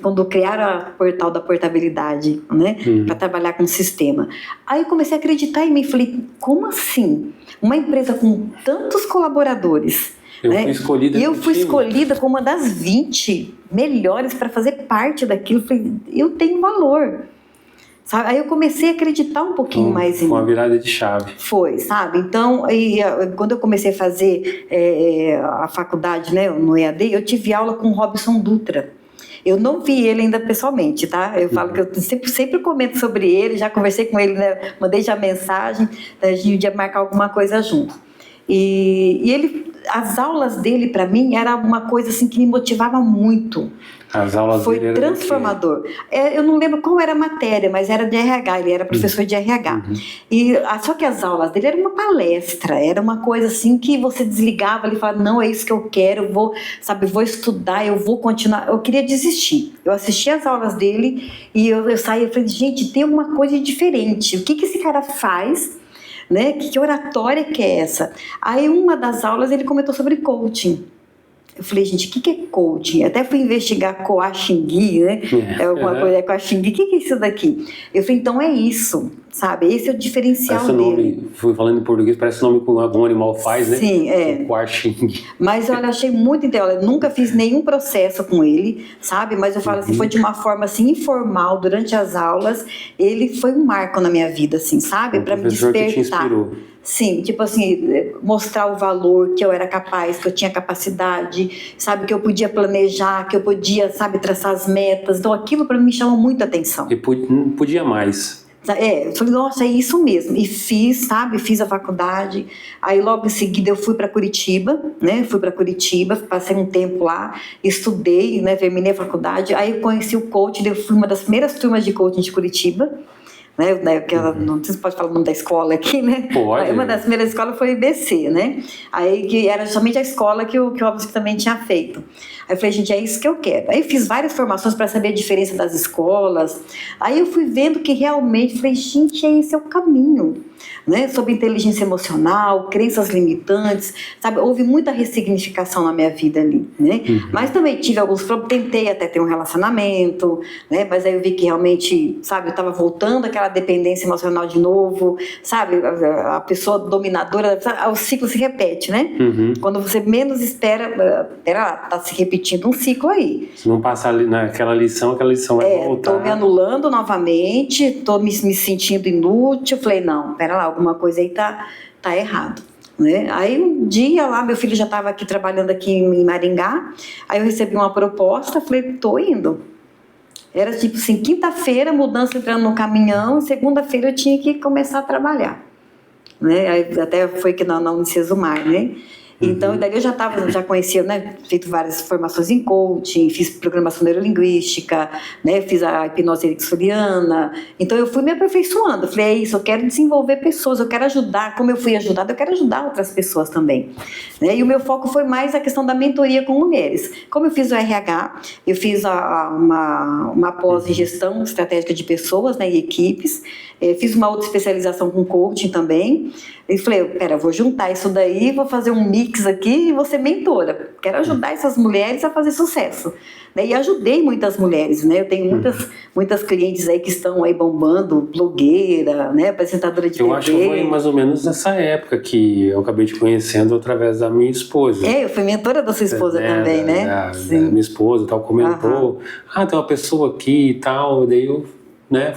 quando criaram o portal da portabilidade, né, para trabalhar com o sistema. Aí eu comecei a acreditar em mim, falei, como assim? Uma empresa com tantos colaboradores, eu fui escolhida como uma das 20 melhores para fazer parte daquilo. Falei, eu tenho valor. Sabe? Aí eu comecei a acreditar um pouquinho mais em mim. Foi uma virada de chave. Foi, sabe? Então, quando eu comecei a fazer a faculdade, né, no EAD, eu tive aula com o Robson Dutra. Eu não vi ele ainda pessoalmente, tá? Eu falo que eu sempre comento sobre ele, já conversei com ele, né? Mandei já mensagem, a gente ia marcar alguma coisa junto. E as aulas dele, para mim, era uma coisa assim que me motivava muito. As aulas foi dele transformador. Eu não lembro qual era a matéria, mas era de RH, ele era professor de RH. Só que as aulas dele eram uma palestra, era uma coisa assim que você desligava ali e falava, não, é isso que eu quero, eu vou estudar, eu vou continuar. Eu queria desistir. Eu assistia as aulas dele e eu saía e falei, gente, tem uma coisa diferente. O que esse cara faz? Né? Que oratória que é essa? Aí uma das aulas ele comentou sobre coaching. Eu falei, gente, o que é coaching? Até fui investigar Coaching, né? Alguma coisa, Coaching, o que é isso daqui? Eu falei, então é isso, sabe? Esse é o diferencial dele. Nome, fui falando em português, parece o nome que algum animal faz, né? Sim, Coaching. Mas olha, achei muito interessante. Eu nunca fiz nenhum processo com ele, sabe? Mas eu falo assim, foi de uma forma assim informal, durante as aulas, ele foi um marco na minha vida, assim, sabe? Para me despertar. Que te inspirou. Sim, tipo assim, mostrar o valor, que eu era capaz, que eu tinha capacidade, sabe, que eu podia planejar, que eu podia, sabe, traçar as metas. Então aquilo para mim me chamou muita atenção. E não podia mais. Eu falei, nossa, é isso mesmo. E fiz a faculdade. Aí logo em seguida eu fui para Curitiba, né? Passei um tempo lá, estudei, né? Terminei a faculdade. Aí eu conheci o coaching, eu fui uma das primeiras turmas de coaching de Curitiba. Né, não sei se pode falar o nome da escola aqui, né? Pode. Uma das primeiras escolas foi o IBC, né? Aí que era justamente a escola que o Robson também tinha feito. Aí eu falei, gente, é isso que eu quero. Aí fiz várias formações para saber a diferença das escolas. Aí eu fui vendo que realmente, falei, gente, esse é o caminho. Né? Sobre inteligência emocional, crenças limitantes, sabe? Houve muita ressignificação na minha vida ali, né? Mas também tive alguns problemas, tentei até ter um relacionamento, né? Mas aí eu vi que realmente, sabe, eu estava voltando àquela dependência emocional de novo, sabe? A pessoa dominadora, o ciclo se repete, né? Quando você menos espera, tá se repetindo um ciclo aí. Se não passar naquela lição, aquela lição vai voltar. Tô me anulando novamente, tô me sentindo inútil, falei, não, pera lá, alguma coisa aí tá errado, né? Aí um dia lá, meu filho já estava aqui trabalhando aqui em Maringá, aí eu recebi uma proposta, falei, tô indo. Era tipo assim, quinta-feira, mudança entrando no caminhão, e segunda-feira eu tinha que começar a trabalhar, né? Aí até foi que na Unicesumar, né? Então, daí eu já conhecia, né, feito várias formações em coaching, fiz programação neurolinguística, né, fiz a hipnose ericksoniana. Então, eu fui me aperfeiçoando. Falei, é isso, eu quero desenvolver pessoas, eu quero ajudar. Como eu fui ajudada, eu quero ajudar outras pessoas também. Né? E o meu foco foi mais a questão da mentoria com mulheres. Como eu fiz o RH, eu fiz uma pós em gestão estratégica de pessoas, né, e equipes. Fiz uma outra especialização com coaching também. E falei, eu vou juntar isso daí, vou fazer um mix aqui e vou ser mentora. Quero ajudar essas mulheres a fazer sucesso. Né? E ajudei muitas mulheres, né? Eu tenho muitas clientes aí que estão aí bombando, blogueira, né? Apresentadora de TV. Eu acho que foi mais ou menos nessa época que eu acabei te conhecendo através da minha esposa. Eu fui mentora da sua esposa também, né? Da minha esposa, tal, comentou, tem uma pessoa aqui e tal, daí eu, né,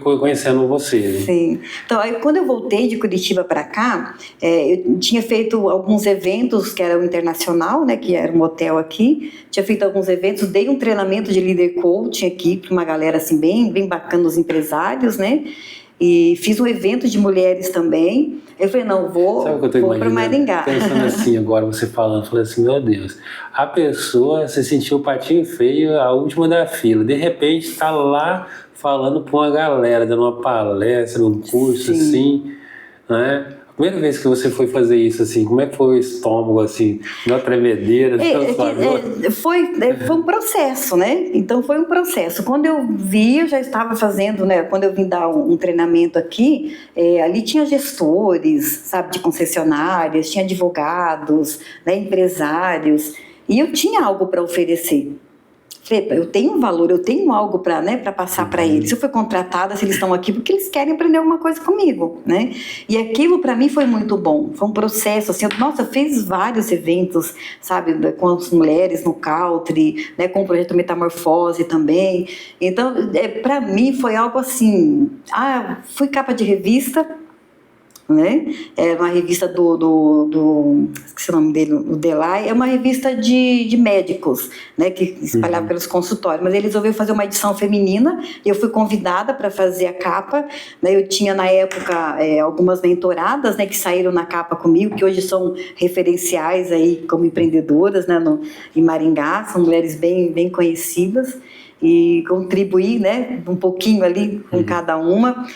conhecendo você. Né? Sim. Então, aí, quando eu voltei de Curitiba para cá, eu tinha feito alguns eventos que eram internacional, né, que era um hotel aqui, tinha feito alguns eventos, dei um treinamento de líder coaching aqui para uma galera assim bem bacana, os empresários, né, e fiz um evento de mulheres também. Eu falei, não, vou para Maringá. Pensando assim agora, você falando, falei assim, meu Deus, a pessoa se sentiu patinho feio, a última da fila, de repente está lá falando para uma galera, dando uma palestra, um curso, assim, né? Primeira vez que você foi fazer isso, assim, como é que foi o estômago, assim, deu uma tremedeira? Foi um processo, né? Então foi um processo. Quando eu vi, eu já estava fazendo, né? Quando eu vim dar um treinamento aqui, ali tinha gestores, sabe, de concessionárias, tinha advogados, né, empresários, e eu tinha algo para oferecer. Falei, eu tenho um valor, eu tenho algo para, né, para passar para eles. Eu fui contratada, se eles estão aqui, porque eles querem aprender alguma coisa comigo, né? E aquilo para mim foi muito bom. Foi um processo, assim, eu fiz vários eventos, sabe, com as mulheres no country, né, com o projeto Metamorfose também. Então, para mim foi algo assim, fui capa de revista, né? É uma revista esqueci o nome dele, o Delay, é uma revista de médicos, né, que espalhava pelos consultórios, mas ele resolveu fazer uma edição feminina e eu fui convidada para fazer a capa, né? Eu tinha na época algumas mentoradas, né, que saíram na capa comigo, que hoje são referenciais aí como empreendedoras, né, em Maringá, são mulheres bem conhecidas, e contribuir, né, um pouquinho ali com cada uma.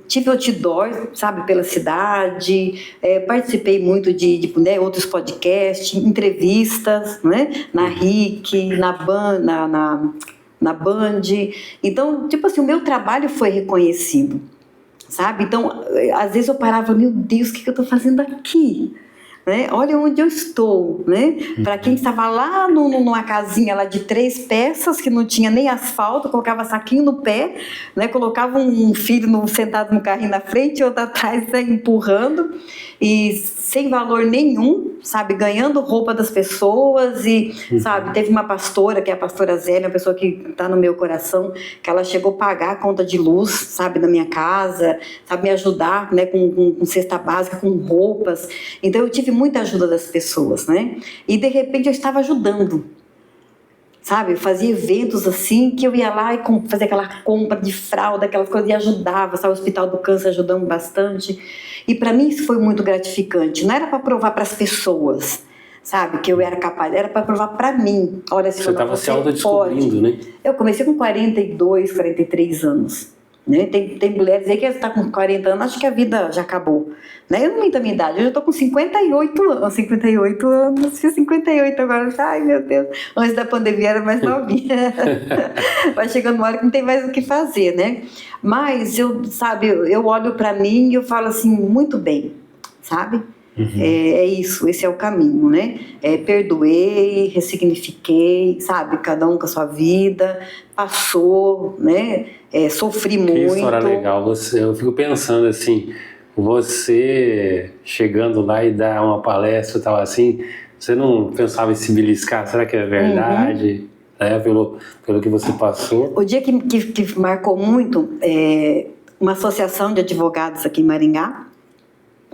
Tive outdoor, sabe, pela cidade, participei muito de né, outros podcasts, entrevistas, né, na RIC, na Band. Então, tipo assim, o meu trabalho foi reconhecido, sabe? Então, às vezes eu parava, meu Deus, o que eu estou fazendo aqui? Né? Olha onde eu estou, né? Para quem estava lá numa casinha lá de 3 peças, que não tinha nem asfalto, colocava saquinho no pé, né? Colocava um filho sentado no carrinho na frente, outro atrás, né? Empurrando, e sem valor nenhum, sabe? Ganhando roupa das pessoas e, sabe? Teve uma pastora, que é a pastora Zélia, uma pessoa que está no meu coração, que ela chegou a pagar a conta de luz, sabe? Na minha casa, sabe? Me ajudar, né? Com cesta básica, com roupas. Então eu tive muita ajuda das pessoas, né? E de repente eu estava ajudando, sabe? Eu fazia eventos assim, que eu ia lá e fazia aquela compra de fralda, aquelas coisas, e ajudava, sabe? O Hospital do Câncer ajudando bastante. E para mim isso foi muito gratificante. Não era para provar para as pessoas, sabe, que eu era capaz, era para provar para mim. Olha, se você estava se autodescobrindo, né? Eu comecei com 42, 43 anos. Né? Tem mulheres aí que está com 40 anos, acho que a vida já acabou, né? Eu não minto a minha idade, eu já estou com 58 anos, fiz 58 agora, ai meu Deus, antes da pandemia era mais novinha. Vai chegando uma hora que não tem mais o que fazer, né? Mas eu olho para mim e eu falo assim, muito bem, sabe? É isso, esse é o caminho, né? Perdoei, ressignifiquei, sabe? Cada um com a sua vida, passou, né? Sofri muito. Que história legal. Eu fico pensando assim, você chegando lá e dar uma palestra e tal assim, você não pensava em se beliscar? Será que é verdade? Pelo que você passou? O dia que marcou muito, uma associação de advogados aqui em Maringá,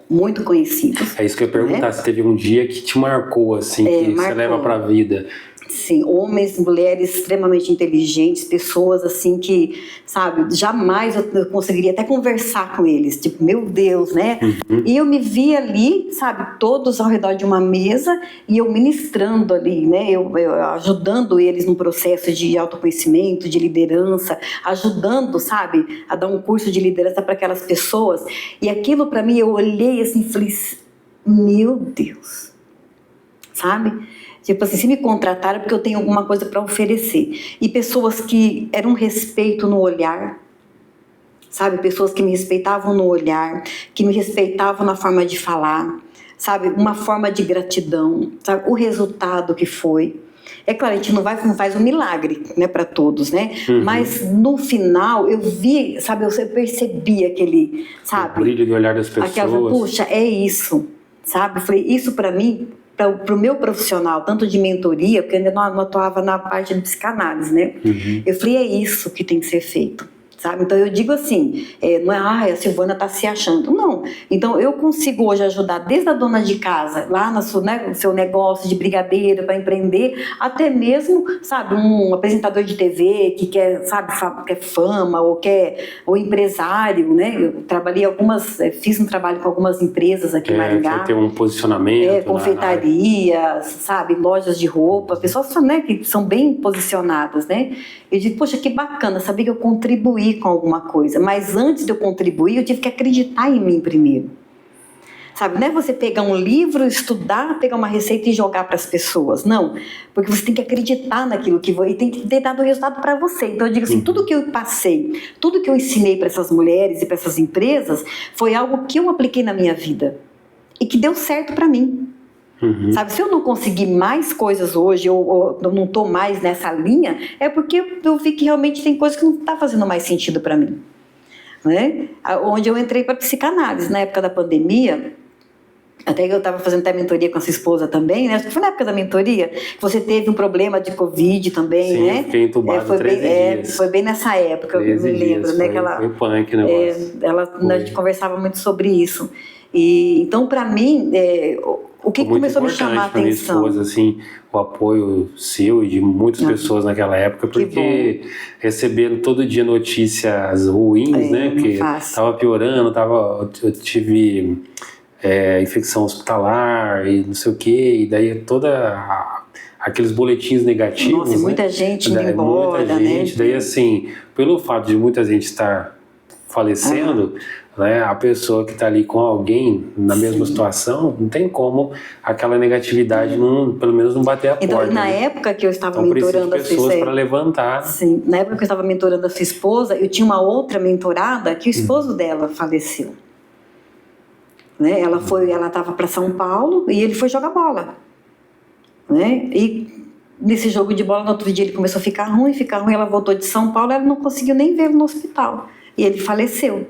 muito conhecidos. É isso que eu ia perguntar, se teve um dia que te marcou, assim, que marcou. Você leva pra vida. Sim, homens, mulheres extremamente inteligentes, pessoas assim que, sabe, jamais eu conseguiria até conversar com eles, tipo, meu Deus, né? E eu me vi ali, sabe, todos ao redor de uma mesa e eu ministrando ali, né? Eu ajudando eles no processo de autoconhecimento, de liderança, ajudando, sabe, a dar um curso de liderança para aquelas pessoas. E aquilo para mim, eu olhei assim e falei, meu Deus, sabe? Tipo assim, se me contrataram porque eu tenho alguma coisa para oferecer. E pessoas que eram respeito no olhar, sabe? Pessoas que me respeitavam no olhar, que me respeitavam na forma de falar, sabe? Uma forma de gratidão, sabe? O resultado que foi. É claro, a gente não faz um milagre, né, para todos, né? Mas no final eu vi, sabe? Eu percebi aquele, sabe? O brilho do olhar das pessoas. Puxa, é isso, sabe? Eu falei, isso para mim, para o meu profissional, tanto de mentoria, porque eu ainda não atuava na parte de psicanálise, né? Eu falei, é isso que tem que ser feito, sabe? Então eu digo assim, não é, a Silvana está se achando, não. Então eu consigo hoje ajudar desde a dona de casa, lá no seu negócio de brigadeiro para empreender, até mesmo, sabe, um apresentador de TV que quer, sabe, quer fama ou empresário, né? Eu trabalhei fiz um trabalho com algumas empresas aqui em Maringá. Ter um posicionamento. Confeitarias, sabe, lojas de roupa, pessoas, né, que são bem posicionadas, né? Eu digo, poxa, que bacana, sabia que eu contribuí com alguma coisa, mas antes de eu contribuir, eu tive que acreditar em mim primeiro, sabe? Não é você pegar um livro, estudar, pegar uma receita e jogar para as pessoas, não. Porque você tem que acreditar naquilo que e tem que ter dado resultado para você. Então eu digo assim, tudo que eu passei, tudo que eu ensinei para essas mulheres e para essas empresas foi algo que eu apliquei na minha vida e que deu certo para mim. Sabe, se eu não conseguir mais coisas hoje, ou não estou mais nessa linha, é porque eu vi que realmente tem coisas que não está fazendo mais sentido para mim, né? Onde eu entrei para psicanálise na época da pandemia, até que eu estava fazendo até mentoria com a sua esposa também, né? Acho que foi na época da mentoria que você teve um problema de Covid também, sim, né? Sim, fiquei entubado 13 dias. Foi bem nessa época, eu me lembro, né? Foi punk o negócio. A gente conversava muito sobre isso. E, então, para mim, o que começou a me chamar a atenção? Minha esposa, assim, o apoio seu e de muitas pessoas naquela época, porque recebendo todo dia notícias ruins, né? Que estava piorando, eu tive infecção hospitalar e não sei o quê, e daí aqueles boletins negativos. Nossa, muita gente indo embora, muita gente, né? Daí, assim, pelo fato de muita gente estar falecendo, né, a pessoa que está ali com alguém na mesma situação, não tem como aquela negatividade pelo menos não bater a porta. Então, na época que eu estava mentorando a sua pessoas para levantar. Sim, na época que eu estava mentorando a sua esposa, eu tinha uma outra mentorada que o esposo dela faleceu. Né? Ela estava para São Paulo e ele foi jogar bola. Né? E nesse jogo de bola, no outro dia ele começou a ficar ruim, ela voltou de São Paulo, ela não conseguiu nem ver ele no hospital. E ele faleceu.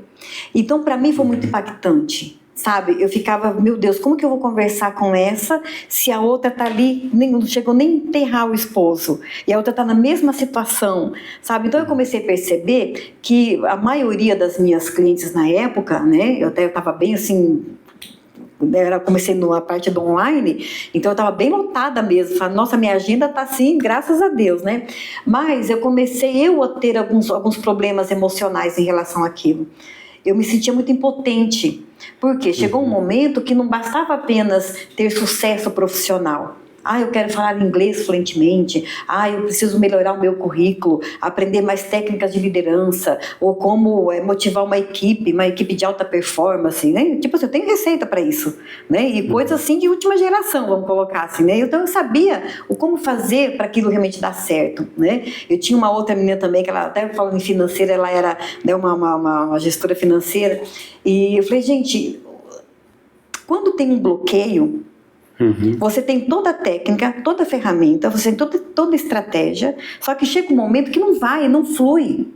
Então, para mim, foi muito impactante, sabe? Eu ficava, meu Deus, como que eu vou conversar com essa se a outra tá ali, não chegou nem a enterrar o esposo, e a outra tá na mesma situação, sabe? Então, eu comecei a perceber que a maioria das minhas clientes na época, né? Eu estava bem assim... comecei na parte do online, então eu estava bem lotada mesmo, falei, nossa, minha agenda está assim, graças a Deus, né? Mas eu comecei a ter alguns problemas emocionais em relação àquilo. Eu me sentia muito impotente, porque chegou um momento que não bastava apenas ter sucesso profissional. Eu quero falar inglês fluentemente. Eu preciso melhorar o meu currículo, aprender mais técnicas de liderança, ou como motivar uma equipe de alta performance, né? Tipo assim, eu tenho receita para isso, né? E coisas assim de última geração, vamos colocar assim, né? Então eu sabia como fazer para aquilo realmente dar certo, né? Eu tinha uma outra menina também, que ela até falando em financeira, ela era, né, uma gestora financeira, e eu falei, gente, quando tem um bloqueio, você tem toda a técnica, toda a ferramenta, você tem toda a estratégia, só que chega um momento que não flui.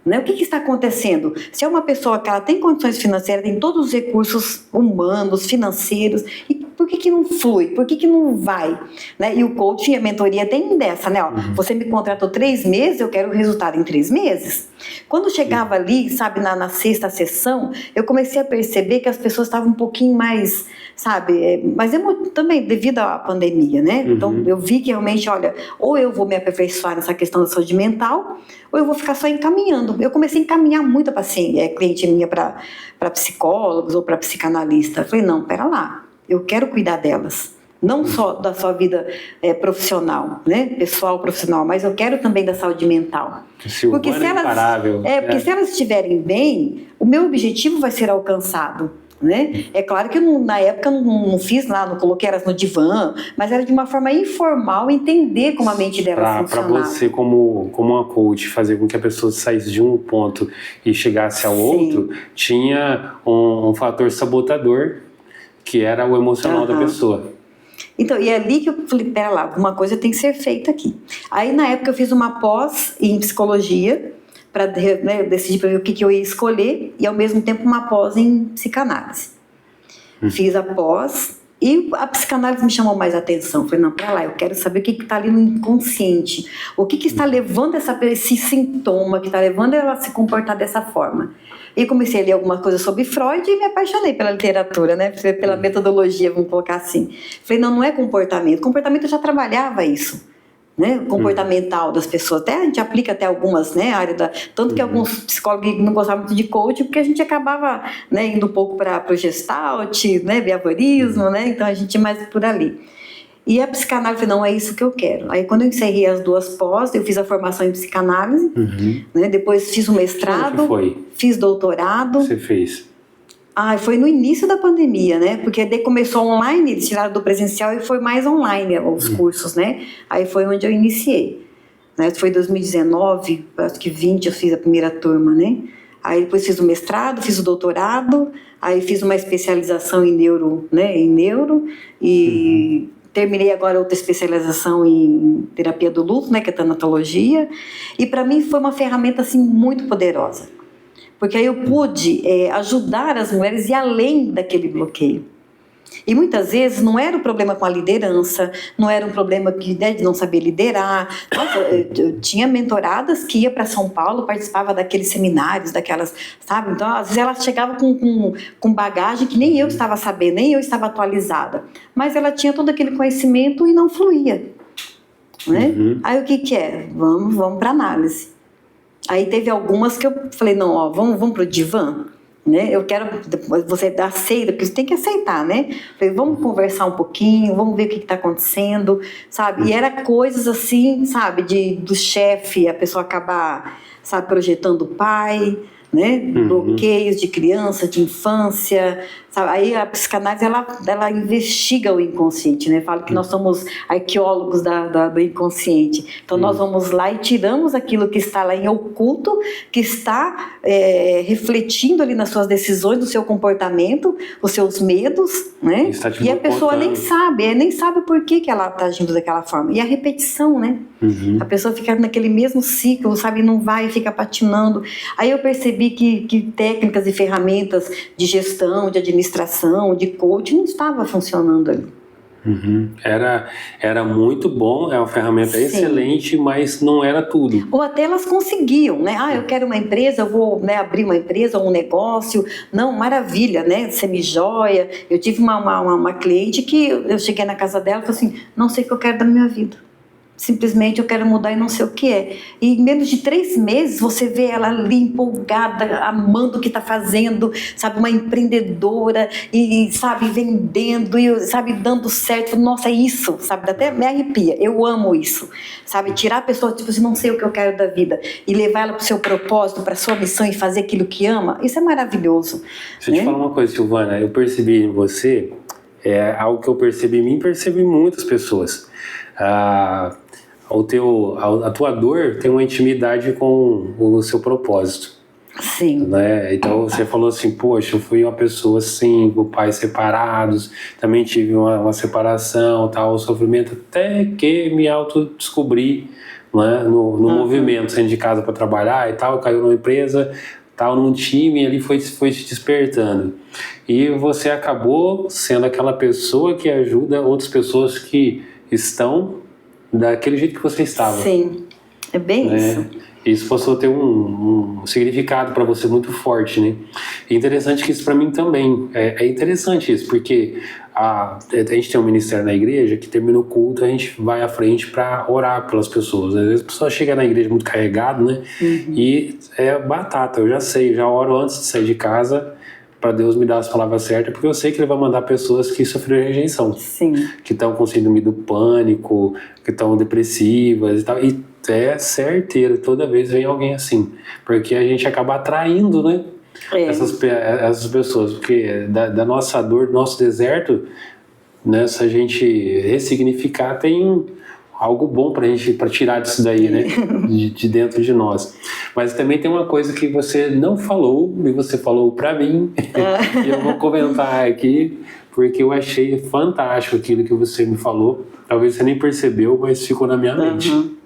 Né? O que está acontecendo? Se é uma pessoa que ela tem condições financeiras, tem todos os recursos humanos, financeiros, e por que não flui? Por que não vai? Né? E o coaching, a mentoria tem dessa, né? Você me contratou 3 meses, eu quero o resultado em 3 meses. Quando chegava ali, sabe, na sexta sessão, eu comecei a perceber que as pessoas estavam um pouquinho mais, sabe, mas também devido à pandemia, né? Então eu vi que realmente, olha, ou eu vou me aperfeiçoar nessa questão da saúde mental, ou eu vou ficar só encaminhando. Eu comecei a encaminhar muita cliente minha para psicólogos ou para psicanalista. Eu falei, não, pera lá, eu quero cuidar delas. Não só da sua vida profissional, né? Pessoal, profissional, mas eu quero também da saúde mental. Porque se elas, se elas estiverem bem, o meu objetivo vai ser alcançado. Né? É claro que na época eu não fiz lá, não coloquei elas no divã, mas era de uma forma informal entender como a mente delas funcionava. Para você, como uma coach, fazer com que a pessoa saísse de um ponto e chegasse ao outro, tinha um fator sabotador, que era o emocional da pessoa. Então, e é ali que eu falei, pera lá, alguma coisa tem que ser feita aqui. Aí, na época, eu fiz uma pós em psicologia, para decidir para ver o que eu ia escolher, e ao mesmo tempo uma pós em psicanálise. Fiz a pós e a psicanálise me chamou mais atenção. Falei, não, para lá, eu quero saber o que está ali no inconsciente, o que está levando esse sintoma, que está levando ela a se comportar dessa forma. E comecei a ler alguma coisa sobre Freud e me apaixonei pela literatura, né? Pela metodologia, vamos colocar assim. Falei, não é comportamento. Comportamento eu já trabalhava isso. Né, comportamental das pessoas, até a gente aplica até algumas, né, área tanto que alguns psicólogos não gostavam muito de coaching, porque a gente acabava, né, indo um pouco para o gestalt, né, behaviorismo, né, então a gente ia mais por ali. E a psicanálise, não é isso que eu quero. Aí quando eu encerrei as 2 pós, eu fiz a formação em psicanálise, né, depois fiz o mestrado, fiz doutorado. Você fez? Foi no início da pandemia, né? Porque daí começou online, eles tiraram do presencial e foi mais online os cursos, né? Aí foi onde eu iniciei. Né? Foi em 2019, acho que 20 eu fiz a primeira turma, né? Aí depois fiz o mestrado, fiz o doutorado, aí fiz uma especialização em neuro, né? E terminei agora outra especialização em terapia do luto, né? Que é tanatologia. E para mim foi uma ferramenta assim muito poderosa. Porque aí eu pude ajudar as mulheres a ir além daquele bloqueio. E muitas vezes não era um problema com a liderança, não era um problema de não saber liderar. Nossa, eu tinha mentoradas que ia para São Paulo, participava daqueles seminários, daquelas, sabe? Então, às vezes ela chegava com bagagem que nem eu estava sabendo, nem eu estava atualizada. Mas ela tinha todo aquele conhecimento e não fluía. Né? Aí o que é? Vamos para análise. Aí teve algumas que eu falei, não, vamos pro divã, né? Eu quero, você aceita, porque você tem que aceitar, né? Falei, vamos conversar um pouquinho, vamos ver o que está acontecendo, sabe? E era coisas assim, sabe, do chefe, a pessoa acabar, sabe, projetando o pai, né? Bloqueios de criança, de infância, sabe? Aí a psicanálise ela investiga o inconsciente, né? Fala que nós somos arqueólogos do inconsciente. Então nós vamos lá e tiramos aquilo que está lá em oculto, que está refletindo ali nas suas decisões, no seu comportamento, os seus medos, né? E a pessoa nem sabe por que ela está agindo daquela forma. E a repetição, né? A pessoa fica naquele mesmo ciclo, sabe? Não vai, fica patinando. Aí eu percebi que técnicas e ferramentas de gestão, de administração, de coaching não estava funcionando ali. Era muito bom, é uma ferramenta excelente, mas não era tudo. Ou até elas conseguiam, né? Eu quero uma empresa, eu vou, né, abrir uma empresa, um negócio. Não, maravilha, né? Semijoia. Eu tive uma cliente que eu cheguei na casa dela e falei assim, não sei o que eu quero da minha vida. Simplesmente eu quero mudar e não sei o que é. E em menos de 3 meses você vê ela ali empolgada, amando o que está fazendo, sabe, uma empreendedora e sabe, vendendo e sabe, dando certo. Nossa, é isso, sabe, até me arrepia. Eu amo isso, sabe, tirar a pessoa, tipo assim, não sei o que eu quero da vida e levar ela para o seu propósito, para a sua missão e fazer aquilo que ama. Isso é maravilhoso. Deixa eu te falar uma coisa, Silvana, eu percebi em você, algo que eu percebi em mim, percebi em muitas pessoas. A tua dor tem uma intimidade com o seu propósito. Sim. Né? Então você falou assim, poxa, eu fui uma pessoa assim, com pais separados, também tive uma separação, tal, um sofrimento, até que me autodescobri, né, no movimento, saindo de casa para trabalhar e tal, caiu numa empresa, tal, num time, e ali foi se despertando. E você acabou sendo aquela pessoa que ajuda outras pessoas que estão daquele jeito que você estava. Sim, é bem isso. Isso passou a ter um significado para você muito forte, né? É interessante que isso para mim também. É interessante isso, porque a gente tem um ministério na igreja que termina o culto, a gente vai à frente para orar pelas pessoas. Às vezes a pessoa chega na igreja muito carregado, né? E é batata, eu já sei, já oro antes de sair de casa para Deus me dar as palavras certas, porque eu sei que Ele vai mandar pessoas que sofreram rejeição. Sim. Que estão com síndrome do pânico, que estão depressivas e tal. E é certeiro, toda vez vem alguém assim. Porque a gente acaba atraindo, né? Essas pessoas. Porque da nossa dor, do nosso deserto, né, se a gente ressignificar, tem algo bom para tirar disso daí, né? De dentro de nós. Mas também tem uma coisa que você não falou, e você falou para mim, e eu vou comentar aqui, porque eu achei fantástico aquilo que você me falou. Talvez você nem percebeu, mas ficou na minha mente.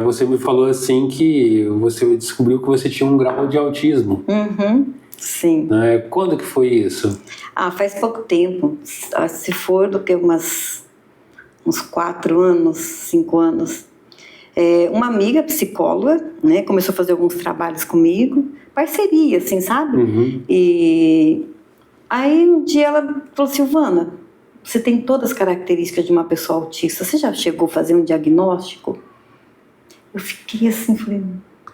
Você me falou assim que você descobriu que você tinha um grau de autismo. Sim. Quando que foi isso? Faz pouco tempo. Se for do que uns 4 anos, 5 anos. Uma amiga psicóloga, né, começou a fazer alguns trabalhos comigo, parceria, assim, sabe? E aí um dia ela falou, Silvana, você tem todas as características de uma pessoa autista, você já chegou a fazer um diagnóstico? Eu fiquei assim, falei,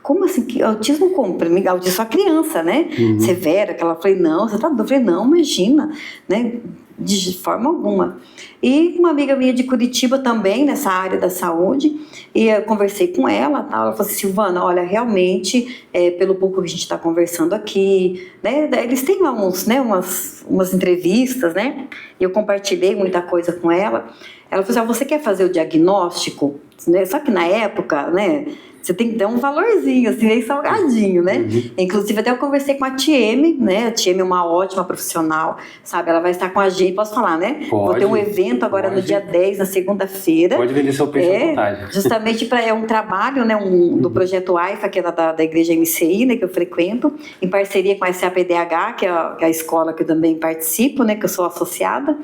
como assim? Que autismo como? Para mim, autismo é só criança, né? Severa, que ela falei, não, você tá doido? Eu falei, não, imagina, né? de forma alguma. E uma amiga minha de Curitiba também, nessa área da saúde, e eu conversei com ela, tá? Ela falou assim, Silvana, olha, realmente, pelo pouco que a gente está conversando aqui, né, eles têm lá umas entrevistas, né, e eu compartilhei muita coisa com ela. Ela falou assim, você quer fazer o diagnóstico? Né? Só que na época, né, você tem que ter um valorzinho, assim, meio salgadinho, né? Inclusive, até eu conversei com a Tieme, né? A Tieme é uma ótima profissional, sabe? Ela vai estar com a gente, posso falar, né? Pode, vou ter um evento agora no dia 10, na segunda-feira. Pode vender seu peixe à vontade. Justamente é um trabalho, né, do projeto AIFA, que é da igreja MCI, né, que eu frequento, em parceria com a SAPDH, que é a escola que eu também participo, né, que eu sou associada.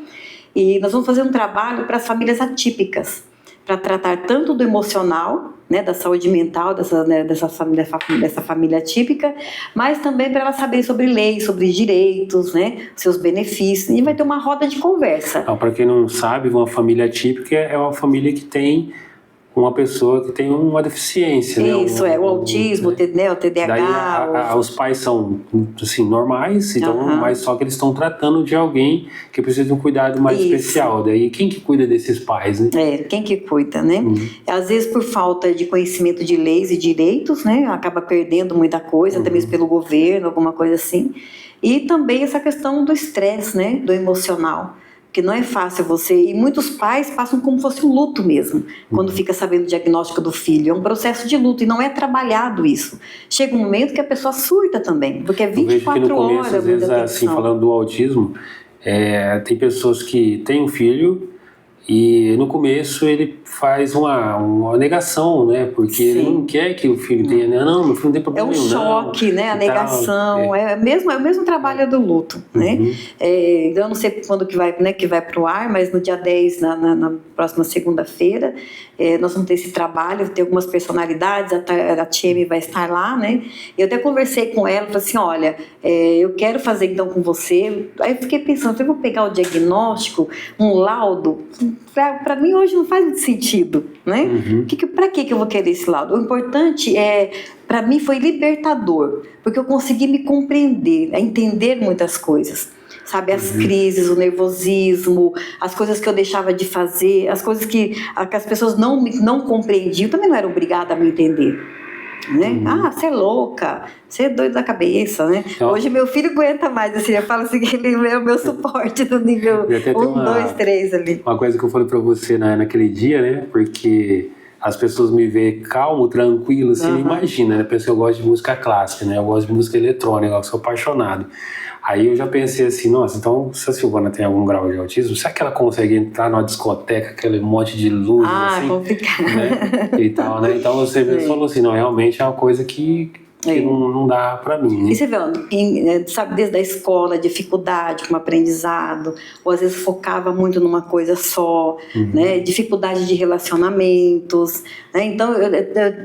E nós vamos fazer um trabalho para as famílias atípicas, para tratar tanto do emocional, né, da saúde mental dessa família atípica, mas também para ela saber sobre leis, sobre direitos, né, seus benefícios, e vai ter uma roda de conversa. Então, para quem não sabe, uma família atípica é uma família que tem uma pessoa que tem uma deficiência. Isso, o autismo, o TDAH. Daí os pais são, assim, normais, então, mas só que eles estão tratando de alguém que precisa de um cuidado mais especial. Daí quem que cuida desses pais, né? Quem que cuida, né? Às vezes por falta de conhecimento de leis e direitos, né? Acaba perdendo muita coisa, até mesmo pelo governo, alguma coisa assim. E também essa questão do estresse, né? Do emocional. Porque não é fácil e muitos pais passam como se fosse um luto mesmo, quando fica sabendo o diagnóstico do filho. É um processo de luto e não é trabalhado isso. Chega um momento que a pessoa surta também, porque é 24 horas. No começo, às vezes, assim, falando do autismo, tem pessoas que têm um filho e no começo ele faz uma negação, né? Porque ele não quer que o filho tenha, né? Não, meu filho não tem problema nenhum. É um choque, né? A negação, é o mesmo trabalho do luto, né? Eu não sei quando que vai para o ar, mas no dia 10, na próxima segunda-feira, nós vamos ter esse trabalho, ter algumas personalidades, a Tieme vai estar lá, né? Eu até conversei com ela, falei assim, olha, eu quero fazer então com você. Aí eu fiquei pensando, eu vou pegar o diagnóstico, um laudo, para mim hoje não faz muito sentido, né? Para que eu vou querer esse laudo? O importante para mim foi libertador, porque eu consegui me compreender, entender muitas coisas. Sabe, as crises, o nervosismo, as coisas que eu deixava de fazer, as coisas que as pessoas não compreendiam, também não era obrigada a me entender. Né? Você é louca, você é doido da cabeça, né? Então, hoje meu filho aguenta mais, assim, eu falo assim que ele é o meu suporte do nível 1, 2, 3 ali. Uma coisa que eu falei pra você naquele dia, né? Porque as pessoas me veem calmo, tranquilo, assim, imagina, né? Eu gosto de música clássica, né? Eu gosto de música eletrônica, eu sou apaixonado. Aí eu já pensei assim, nossa, então se a Silvana tem algum grau de autismo, será que ela consegue entrar numa discoteca, aquele monte de luz, assim? Complicado. Né? E tal, né? Então você falou assim, não, realmente é uma coisa que não dá pra mim. Né? E você vê, sabe, desde a escola, dificuldade com o aprendizado, ou às vezes focava muito numa coisa só, né? Dificuldade de relacionamentos, né? Então,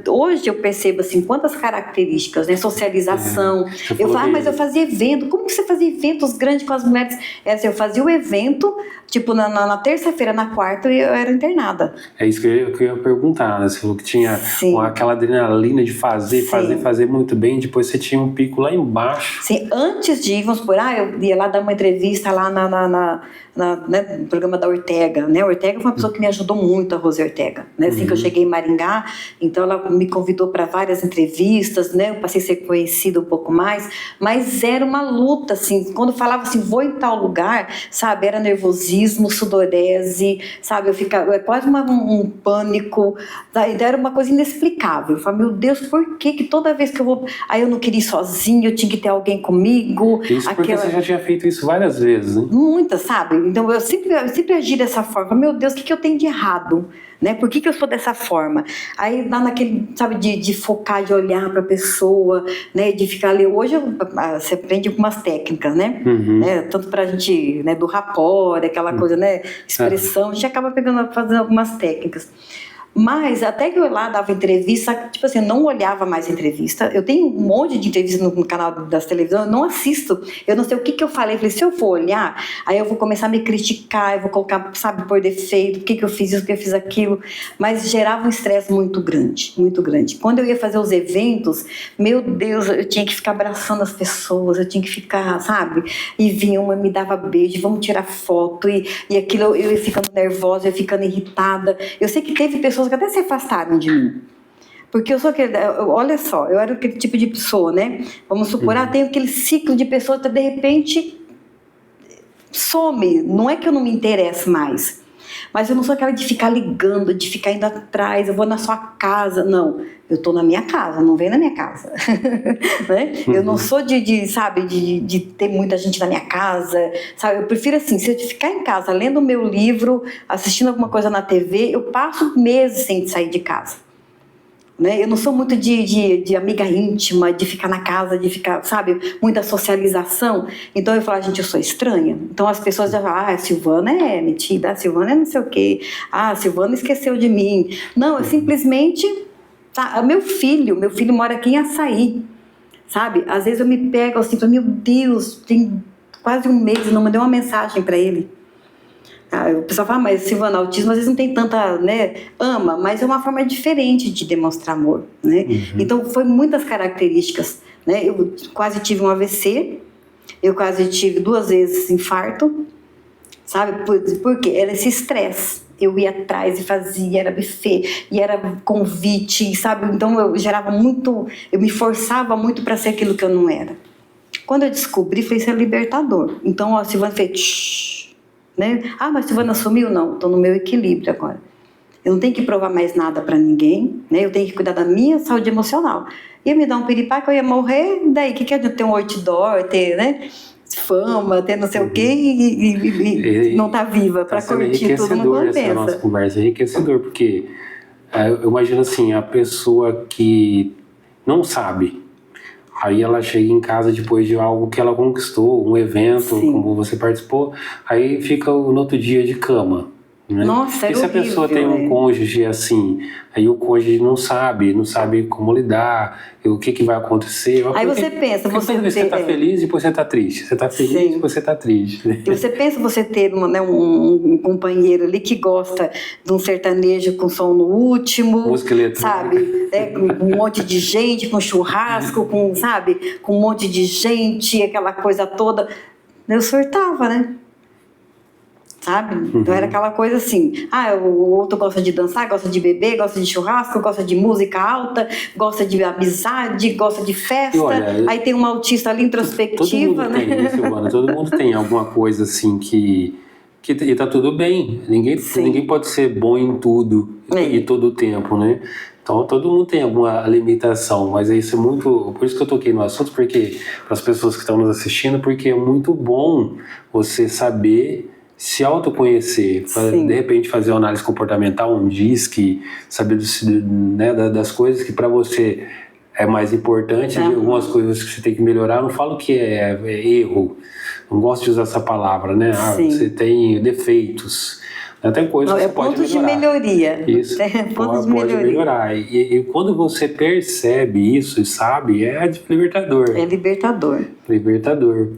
hoje eu percebo, assim, quantas características, né? Socialização. Eu falo, mas eu fazia evento. Como que você fazia eventos grandes com as mulheres? Eu fazia o evento, tipo, na terça-feira, na quarta, eu era internada. É isso que eu ia perguntar, né? Você falou que tinha aquela adrenalina de fazer muito bem, depois você tinha um pico lá embaixo. Sim, antes de ir, vamos supor, eu ia lá dar uma entrevista lá no programa da Ortega, né? A Ortega foi uma pessoa que me ajudou muito, a Rose Ortega, né? Assim que eu cheguei em Maringá, então ela me convidou para várias entrevistas, né? Eu passei a ser conhecida um pouco mais, mas era uma luta, assim, quando falava assim, vou em tal lugar, sabe? Era nervosismo, sudorese, sabe? Eu ficava quase um pânico, era uma coisa inexplicável. Eu falei, meu Deus, por que toda vez que eu vou... Aí eu não queria ir sozinha, eu tinha que ter alguém comigo. Isso porque você já tinha feito isso várias vezes, né? Muitas, sabe? Então eu sempre agi dessa forma. Meu Deus, o que eu tenho de errado? Né? Por que eu sou dessa forma? Aí dá naquele, sabe, de focar, de olhar para a pessoa, né? De ficar ali. Hoje você aprende algumas técnicas, né? Né? Tanto para a gente, né? Do rapport, aquela coisa, né? Expressão, a gente acaba fazendo algumas técnicas. Mas até que eu lá dava entrevista, tipo assim, eu não olhava mais entrevista. Eu tenho um monte de entrevista no canal das televisões, eu não assisto. Eu não sei o que eu falei. Eu falei, se eu for olhar, aí eu vou começar a me criticar, eu vou colocar, sabe, por defeito, o que eu fiz isso, o que eu fiz aquilo. Mas gerava um estresse muito grande, muito grande. Quando eu ia fazer os eventos, meu Deus, eu tinha que ficar abraçando as pessoas, eu tinha que ficar, sabe? E vinha uma, me dava beijo, vamos tirar foto, e aquilo eu ia ficando nervosa, eu ia ficando irritada. Eu sei que teve pessoas que até se afastaram de mim. Porque eu sou aquele, olha só, eu era aquele tipo de pessoa, né? Vamos supor, tem aquele ciclo de pessoas que de repente some. Não é que eu não me interesso mais, mas eu não sou aquela de ficar ligando, de ficar indo atrás, eu vou na sua casa. Não, eu estou na minha casa, não vem na minha casa. Né? Eu não sou de ter muita gente na minha casa, sabe? Eu prefiro assim, se eu ficar em casa lendo o meu livro, assistindo alguma coisa na TV, eu passo meses sem sair de casa. Né? Eu não sou muito de amiga íntima, de ficar na casa, de ficar, sabe, muita socialização. Então eu falo, gente, eu sou estranha. Então as pessoas já falam, a Silvana é metida, a Silvana é não sei o quê, a Silvana esqueceu de mim. Não, eu simplesmente... Meu filho mora aqui em Açaí, sabe? Às vezes eu me pego assim, meu Deus, tem quase um mês, não mandei uma mensagem para ele. O pessoal fala, mas Silvana, autismo às vezes não tem tanta, né, ama, mas é uma forma diferente de demonstrar amor, né? Então foi muitas características, né? Eu quase tive um AVC, eu quase tive 2 vezes infarto, sabe? Por quê? Era esse estresse. Eu ia atrás e fazia, era buffet, e era convite, sabe? Então eu gerava muito, eu me forçava muito para ser aquilo que eu não era. Quando eu descobri, foi ser libertador. Então a Silvana fez, né? Mas a Silvana sumiu? Não, estou no meu equilíbrio agora. Eu não tenho que provar mais nada para ninguém, né? Eu tenho que cuidar da minha saúde emocional. Ia me dar um piripaque, eu ia morrer, daí o que adianta ter um outdoor, ter, né, fama, ter não sei o quê e não tá viva para curtir tudo, não compensa. Essa nossa conversa é enriquecedor, porque eu imagino assim, a pessoa que não sabe, aí ela chega em casa depois de algo que ela conquistou, um evento, como você participou, aí fica no outro dia de cama. Né? Nossa, e se a pessoa tem um cônjuge assim, aí o cônjuge não sabe como lidar, o que vai acontecer. Aí você pensa, você tá feliz e depois você tá triste, você tá feliz e depois você tá triste. E você pensa você ter um companheiro ali que gosta de um sertanejo com som no último, música eletrônica, sabe? Com um monte de gente, com churrasco, com um monte de gente, aquela coisa toda. Eu surtava, né? Sabe? Então era aquela coisa assim, o outro gosta de dançar, gosta de beber, gosta de churrasco, gosta de música alta, gosta de amizade, gosta de festa. Olha, aí tem uma autista ali introspectiva, todo mundo né? Tem, Silvana, todo mundo tem alguma coisa assim que tá tudo bem. Ninguém pode ser bom em tudo e todo o tempo, né? Então todo mundo tem alguma limitação, mas isso é muito... Por isso que eu toquei no assunto, porque para as pessoas que estão nos assistindo, porque é muito bom você saber se autoconhecer, de repente fazer uma análise comportamental, um DISC, saber das coisas que para você é mais importante, algumas coisas que você tem que melhorar. Eu não falo que é erro, não gosto de usar essa palavra, né? Você tem defeitos, tem coisas que você pode melhorar. Pontos de melhoria. Isso, pode melhorar. E quando você percebe isso e sabe, é libertador. É libertador. Libertador.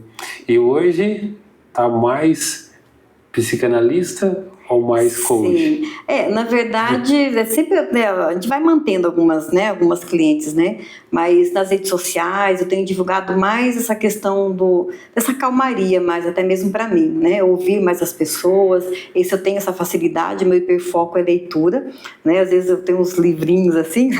E hoje tá mais psicanalista ou mais coach? Sim. Na verdade, sempre, a gente vai mantendo algumas clientes, né? Mas nas redes sociais eu tenho divulgado mais essa questão dessa calmaria, mais até mesmo para mim, né? Ouvir mais as pessoas. Esse eu tenho essa facilidade, meu hiperfoco é leitura, né? Às vezes eu tenho uns livrinhos assim,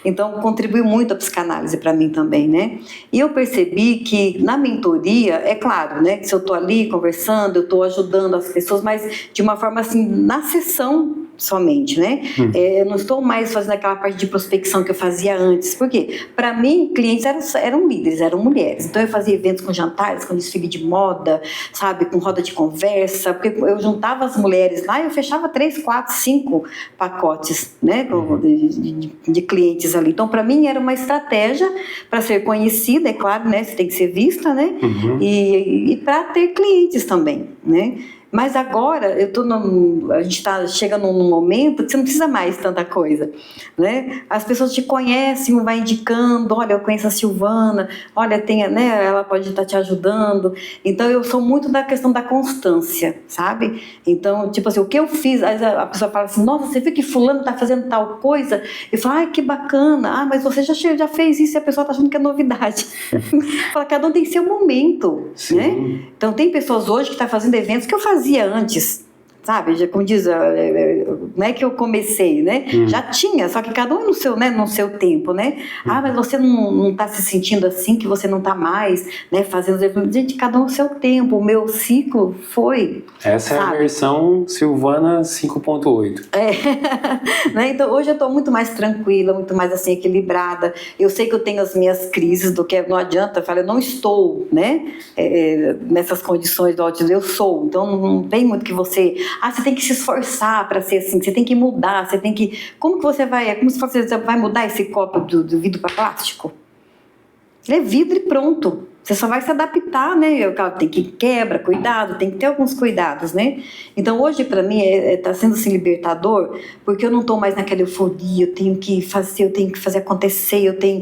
então contribui muito a psicanálise para mim também, né? E eu percebi que na mentoria, é claro, né? Que se eu tô ali conversando, eu tô ajudando as pessoas, mas de uma forma assim, na sessão somente, né? Eu não estou mais fazendo aquela parte de prospecção que eu fazia antes. Por quê? Para mim, clientes eram líderes, eram mulheres. Então eu fazia eventos com jantares, com desfile de moda, sabe? Com roda de conversa, porque eu juntava as mulheres lá e eu fechava 3, 4, 5 pacotes, né? De clientes ali. Então para mim era uma estratégia para ser conhecida, é claro, né? Você tem que ser vista, né? E para ter clientes também, né? Mas agora a gente está chegando num momento que você não precisa mais tanta coisa, né? As pessoas te conhecem, um vai indicando, olha, eu conheço a Silvana, olha, né, ela pode estar te ajudando. Então eu sou muito da questão da constância, sabe? Então, tipo assim, o que eu fiz, a pessoa fala assim, nossa, você viu que fulano está fazendo tal coisa? Eu falo, ai, que bacana, mas você já fez isso e a pessoa está achando que é novidade. Fala, cada um tem seu momento, Sim. Né? Então tem pessoas hoje que estão fazendo eventos que eu fazia antes, sabe? Já, como diz, não é que eu comecei, né? Já tinha, só que cada um no seu, né, no seu tempo, né? Mas você não está se sentindo assim, que você não está mais, né, fazendo... Gente, cada um no seu tempo, o meu ciclo foi... Essa sabe? É a versão Silvana 5.8. Né? Então hoje eu estou muito mais tranquila, muito mais assim, equilibrada. Eu sei que eu tenho as minhas crises, do que não adianta, eu falo, eu não estou, né, nessas condições do autismo, eu sou. Então não tem muito que você... você tem que se esforçar para ser assim, você tem que mudar, você tem que... Como que você vai... Como se você vai mudar esse copo do vidro para plástico? Ele é vidro e pronto. Você só vai se adaptar, né? Tem que quebra, cuidado, tem que ter alguns cuidados, né? Então hoje para mim tá sendo assim libertador, porque eu não tô mais naquela euforia, eu tenho que fazer acontecer, eu tenho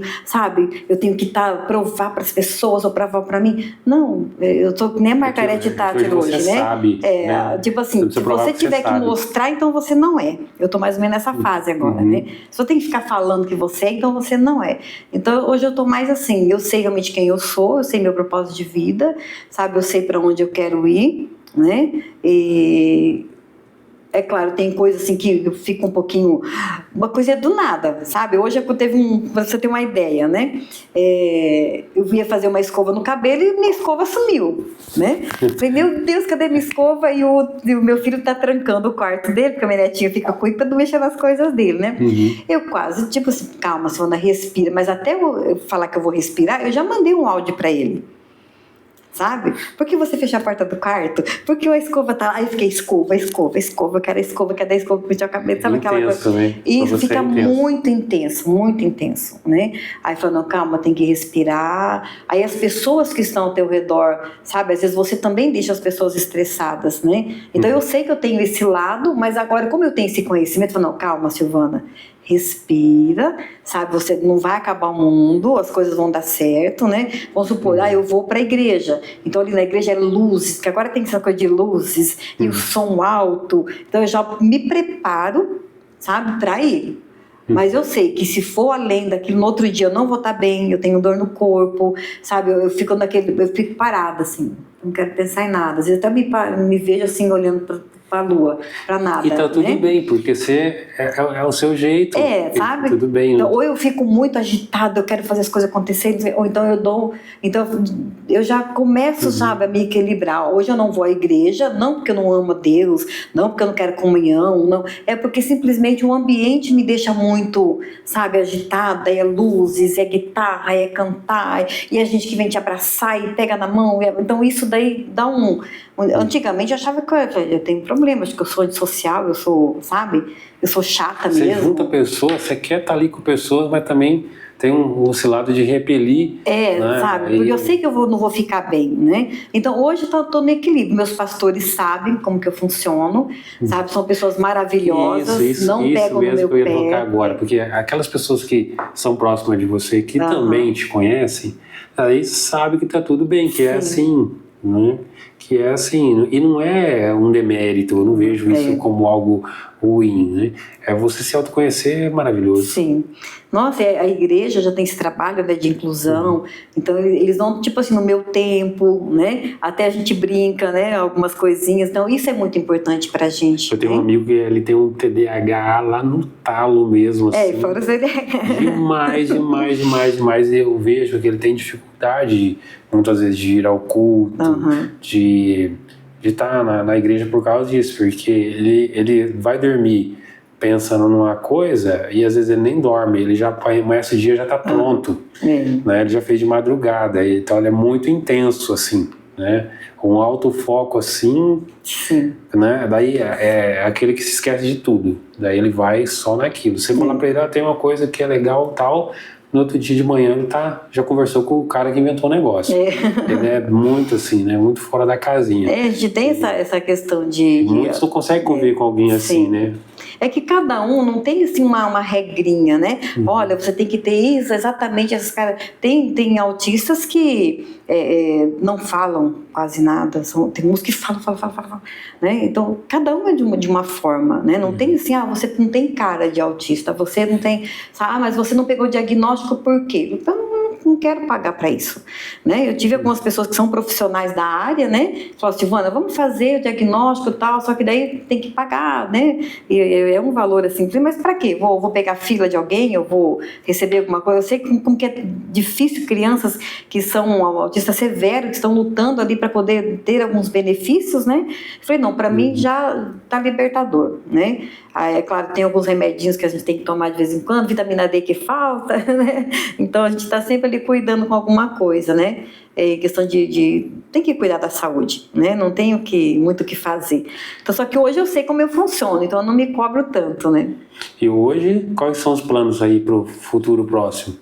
que provar para as pessoas ou provar para mim. Não, eu tô nem a Margarete Thatcher hoje, né? Sabe, né? Tipo assim, se você tiver que mostrar, então você não é. Eu tô mais ou menos nessa fase agora, né? Se você tem que ficar falando que você é, então você não é. Então hoje eu tô mais assim, eu sei realmente quem eu sou, eu sei meu propósito de vida, sabe? Eu sei para onde eu quero ir, né? E é claro, tem coisa assim que fica um pouquinho... Uma coisa do nada, sabe? Hoje pra você ter uma ideia, né? Eu ia fazer uma escova no cabelo e minha escova sumiu, né? Falei, meu Deus, cadê minha escova? E o meu filho tá trancando o quarto dele, porque a minha netinha fica com ele pra não mexer nas coisas dele, né? Eu quase, tipo assim, calma, Silvana, respira. Mas até eu falar que eu vou respirar, eu já mandei um áudio pra ele. Sabe? Por que você fechou a porta do quarto? Porque a escova tá lá. Aí eu fiquei, escova, eu quero a escova, cadê a escova? Puxar o cabelo, sabe aquela coisa? Né? Isso fica muito intenso, né? Aí falou, não, calma, tem que respirar. Aí as pessoas que estão ao teu redor, sabe? Às vezes você também deixa as pessoas estressadas, né? Então eu sei que eu tenho esse lado, mas agora, como eu tenho esse conhecimento, eu falo, não, calma, Silvana, respira, sabe? Você não vai acabar o mundo, as coisas vão dar certo, né? Vamos supor, eu vou para a igreja, então ali na igreja é luzes, que agora tem essa coisa de luzes e o som alto, então eu já me preparo, sabe, para ir. Mas eu sei que se for além daquilo, no outro dia eu não vou estar bem, eu tenho dor no corpo, sabe? Eu fico parada, assim, não quero pensar em nada. Às vezes até me vejo assim, olhando para a lua, para nada. E tá tudo bem, porque você é o seu jeito. Sabe? Tudo bem. Então, ou eu fico muito agitada, eu quero fazer as coisas acontecerem, ou então eu já começo, sabe, a me equilibrar. Hoje eu não vou à igreja, não porque eu não amo a Deus, não porque eu não quero comunhão, não. É porque simplesmente o ambiente me deixa muito, sabe, agitada, é luzes, é guitarra, é cantar, e a gente que vem te abraçar e pega na mão. Então isso daí dá um... Antigamente eu achava que eu tenho problemas, que eu sou antissocial, eu sou, sabe? Eu sou chata mesmo. Você junta pessoas, você quer estar ali com pessoas, mas também tem esse lado de repelir. Né? Sabe? Porque eu sei que eu não vou ficar bem, né? Então hoje eu tô no equilíbrio. Meus pastores sabem como que eu funciono, sabe? São pessoas maravilhosas, não pegam no meu pé. Isso mesmo que eu ia tocar agora, porque aquelas pessoas que são próximas de você, que também te conhecem, aí sabe que tá tudo bem, que é assim, né? Que é assim, e não é um demérito, eu não vejo isso como algo ruim, né? É você se autoconhecer, é maravilhoso. Sim. Nossa, a igreja já tem esse trabalho, né, de inclusão, então eles vão, tipo assim, no meu tempo, né? Até a gente brinca, né? Algumas coisinhas, então isso é muito importante pra gente. Eu tenho um amigo que ele tem um TDAH lá no talo mesmo, assim. Fora o TDAH. Demais, e eu vejo que ele tem dificuldade, muitas vezes, de ir ao culto, de estar na igreja por causa disso, porque ele vai dormir pensando numa coisa e às vezes ele nem dorme, ele já amanhece o dia já está pronto, né? Ele já fez de madrugada, então ele é muito intenso assim, né? Um alto foco assim, né? Daí é aquele que se esquece de tudo, daí ele vai só naquilo. Você fala para ele, tem uma coisa que é legal tal, no outro dia de manhã ele já conversou com o cara que inventou o negócio. Ele é muito assim, né? Muito fora da casinha. A gente tem essa questão de... Muitos não conseguem conviver com alguém assim, né? É que cada um não tem assim uma regrinha, né? Olha, você tem que ter isso, exatamente essas caras. Tem autistas que não falam quase nada, tem uns que falam, né? Então, cada um é de uma forma, né? Não tem assim, você não tem cara de autista, você não tem, mas você não pegou o diagnóstico por quê? Então, não quero pagar para isso, né? Eu tive algumas pessoas que são profissionais da área, né? Falaram, Silvana, vamos fazer o diagnóstico e tal, só que daí tem que pagar, né? E é um valor assim, mas para quê? Vou pegar fila de alguém, eu vou receber alguma coisa? Eu sei como que é difícil crianças que são autistas severos, que estão lutando ali para poder ter alguns benefícios, né? Eu falei, não, para mim já tá libertador, né? É claro, tem alguns remedinhos que a gente tem que tomar de vez em quando, vitamina D que falta, né? Então a gente está sempre ali cuidando com alguma coisa, né? Questão tem que cuidar da saúde, né? Não tenho muito o que fazer. Então, só que hoje eu sei como eu funciono, então eu não me cobro tanto, né? E hoje, quais são os planos aí para o futuro próximo?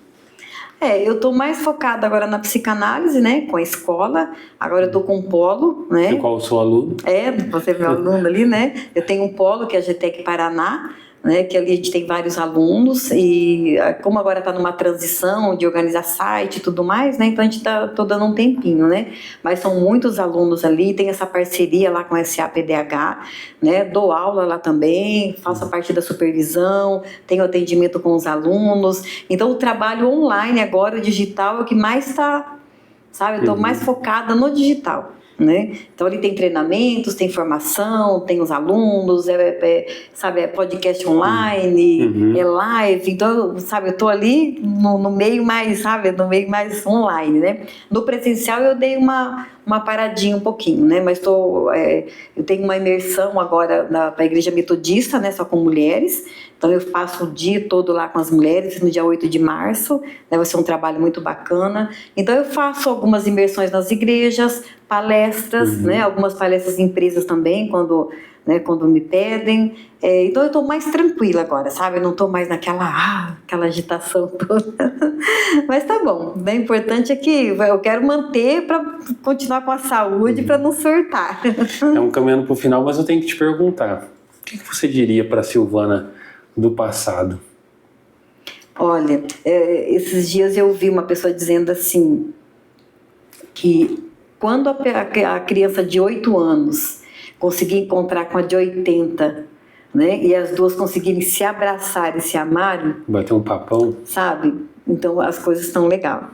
Eu estou mais focada agora na psicanálise, né, com a escola. Agora eu estou com um polo, né? E qual o seu aluno? Você vê o aluno ali, né? Eu tenho um polo que é a GTEC Paraná, né, que ali a gente tem vários alunos e como agora está numa transição de organizar site e tudo mais, né, então a gente tô dando um tempinho, né, mas são muitos alunos ali, tem essa parceria lá com a SAPDH, né, dou aula lá também, faço a parte da supervisão, tenho atendimento com os alunos, então o trabalho online agora, o digital é o que mais está, sabe, eu estou mais focada no digital. Né? Então ele tem treinamentos, tem formação, tem os alunos, sabe, podcast online, é live, então, sabe, eu estou ali no meio mais, sabe, no meio mais online, né? No presencial eu dei uma paradinha um pouquinho, né? Mas eu tenho uma imersão agora na Igreja Metodista, né? Só com mulheres. Então eu passo o dia todo lá com as mulheres no dia 8 de março, né? Vai ser um trabalho muito bacana. Então eu faço algumas imersões nas igrejas, palestras, né? Algumas palestras em empresas também, quando me pedem. Então eu estou mais tranquila agora, sabe? Eu não estou mais aquela agitação toda. Mas tá bom, né? O importante é que eu quero manter para continuar com a saúde, para não surtar. Estamos caminhando para o final, mas eu tenho que te perguntar, o que você diria para a Silvana do passado? Olha, esses dias eu vi uma pessoa dizendo assim, que quando a criança de 8 anos conseguir encontrar com a de 80, né, e as duas conseguirem se abraçar e se amarem, bater um papão, sabe? Então as coisas estão legais,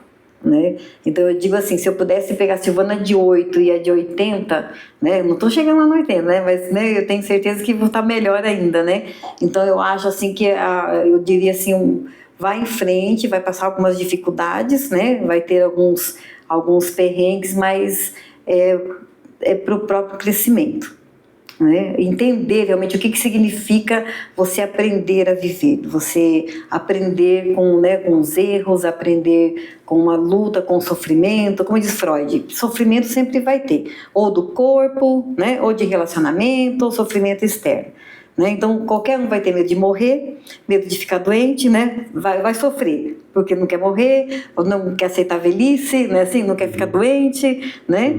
né? Então eu digo assim, se eu pudesse pegar a Silvana de 8 e a de 80, né, não estou chegando lá no 80, né, mas né, eu tenho certeza que vou estar melhor ainda, né? Então eu acho assim que eu diria assim, vai em frente, vai passar algumas dificuldades, né? Vai ter alguns perrengues, mas para o próprio crescimento, né? Entender realmente o que significa você aprender a viver, você aprender com os erros, aprender com uma luta, com o sofrimento, como diz Freud, sofrimento sempre vai ter, ou do corpo, né? Ou de relacionamento, ou sofrimento externo. Né? Então qualquer um vai ter medo de morrer, medo de ficar doente, né? vai sofrer, porque não quer morrer, ou não quer aceitar a velhice, né? Assim, não quer ficar doente, né?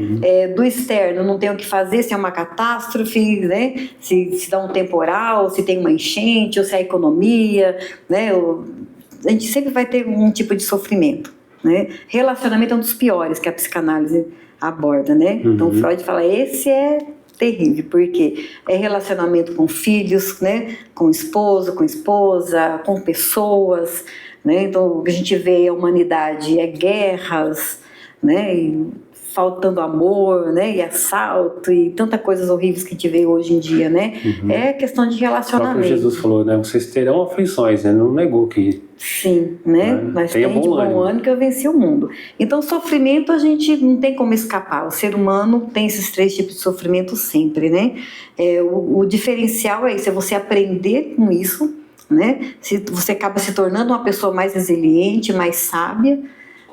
Do externo não tem o que fazer, se é uma catástrofe, né? se dá um temporal, se tem uma enchente, ou se é a economia, né? A gente sempre vai ter um tipo de sofrimento, né? Relacionamento é um dos piores que a psicanálise aborda, né? Então Freud fala, esse é terrível, porque é relacionamento com filhos, né? Com esposo, com esposa, com pessoas, né? Então o que a gente vê a humanidade é guerras, né? E faltando amor, né? E assalto e tantas coisas horríveis que a gente vê hoje em dia, né? É questão de relacionamento. O próprio Jesus falou, né? Vocês terão aflições, né? Não negou que... Sim, né? Mas tem de bom ânimo que eu venci o mundo. Então, sofrimento a gente não tem como escapar. O ser humano tem esses 3 tipos de sofrimento sempre, né? O diferencial é isso, é você aprender com isso, né? Você acaba se tornando uma pessoa mais resiliente, mais sábia,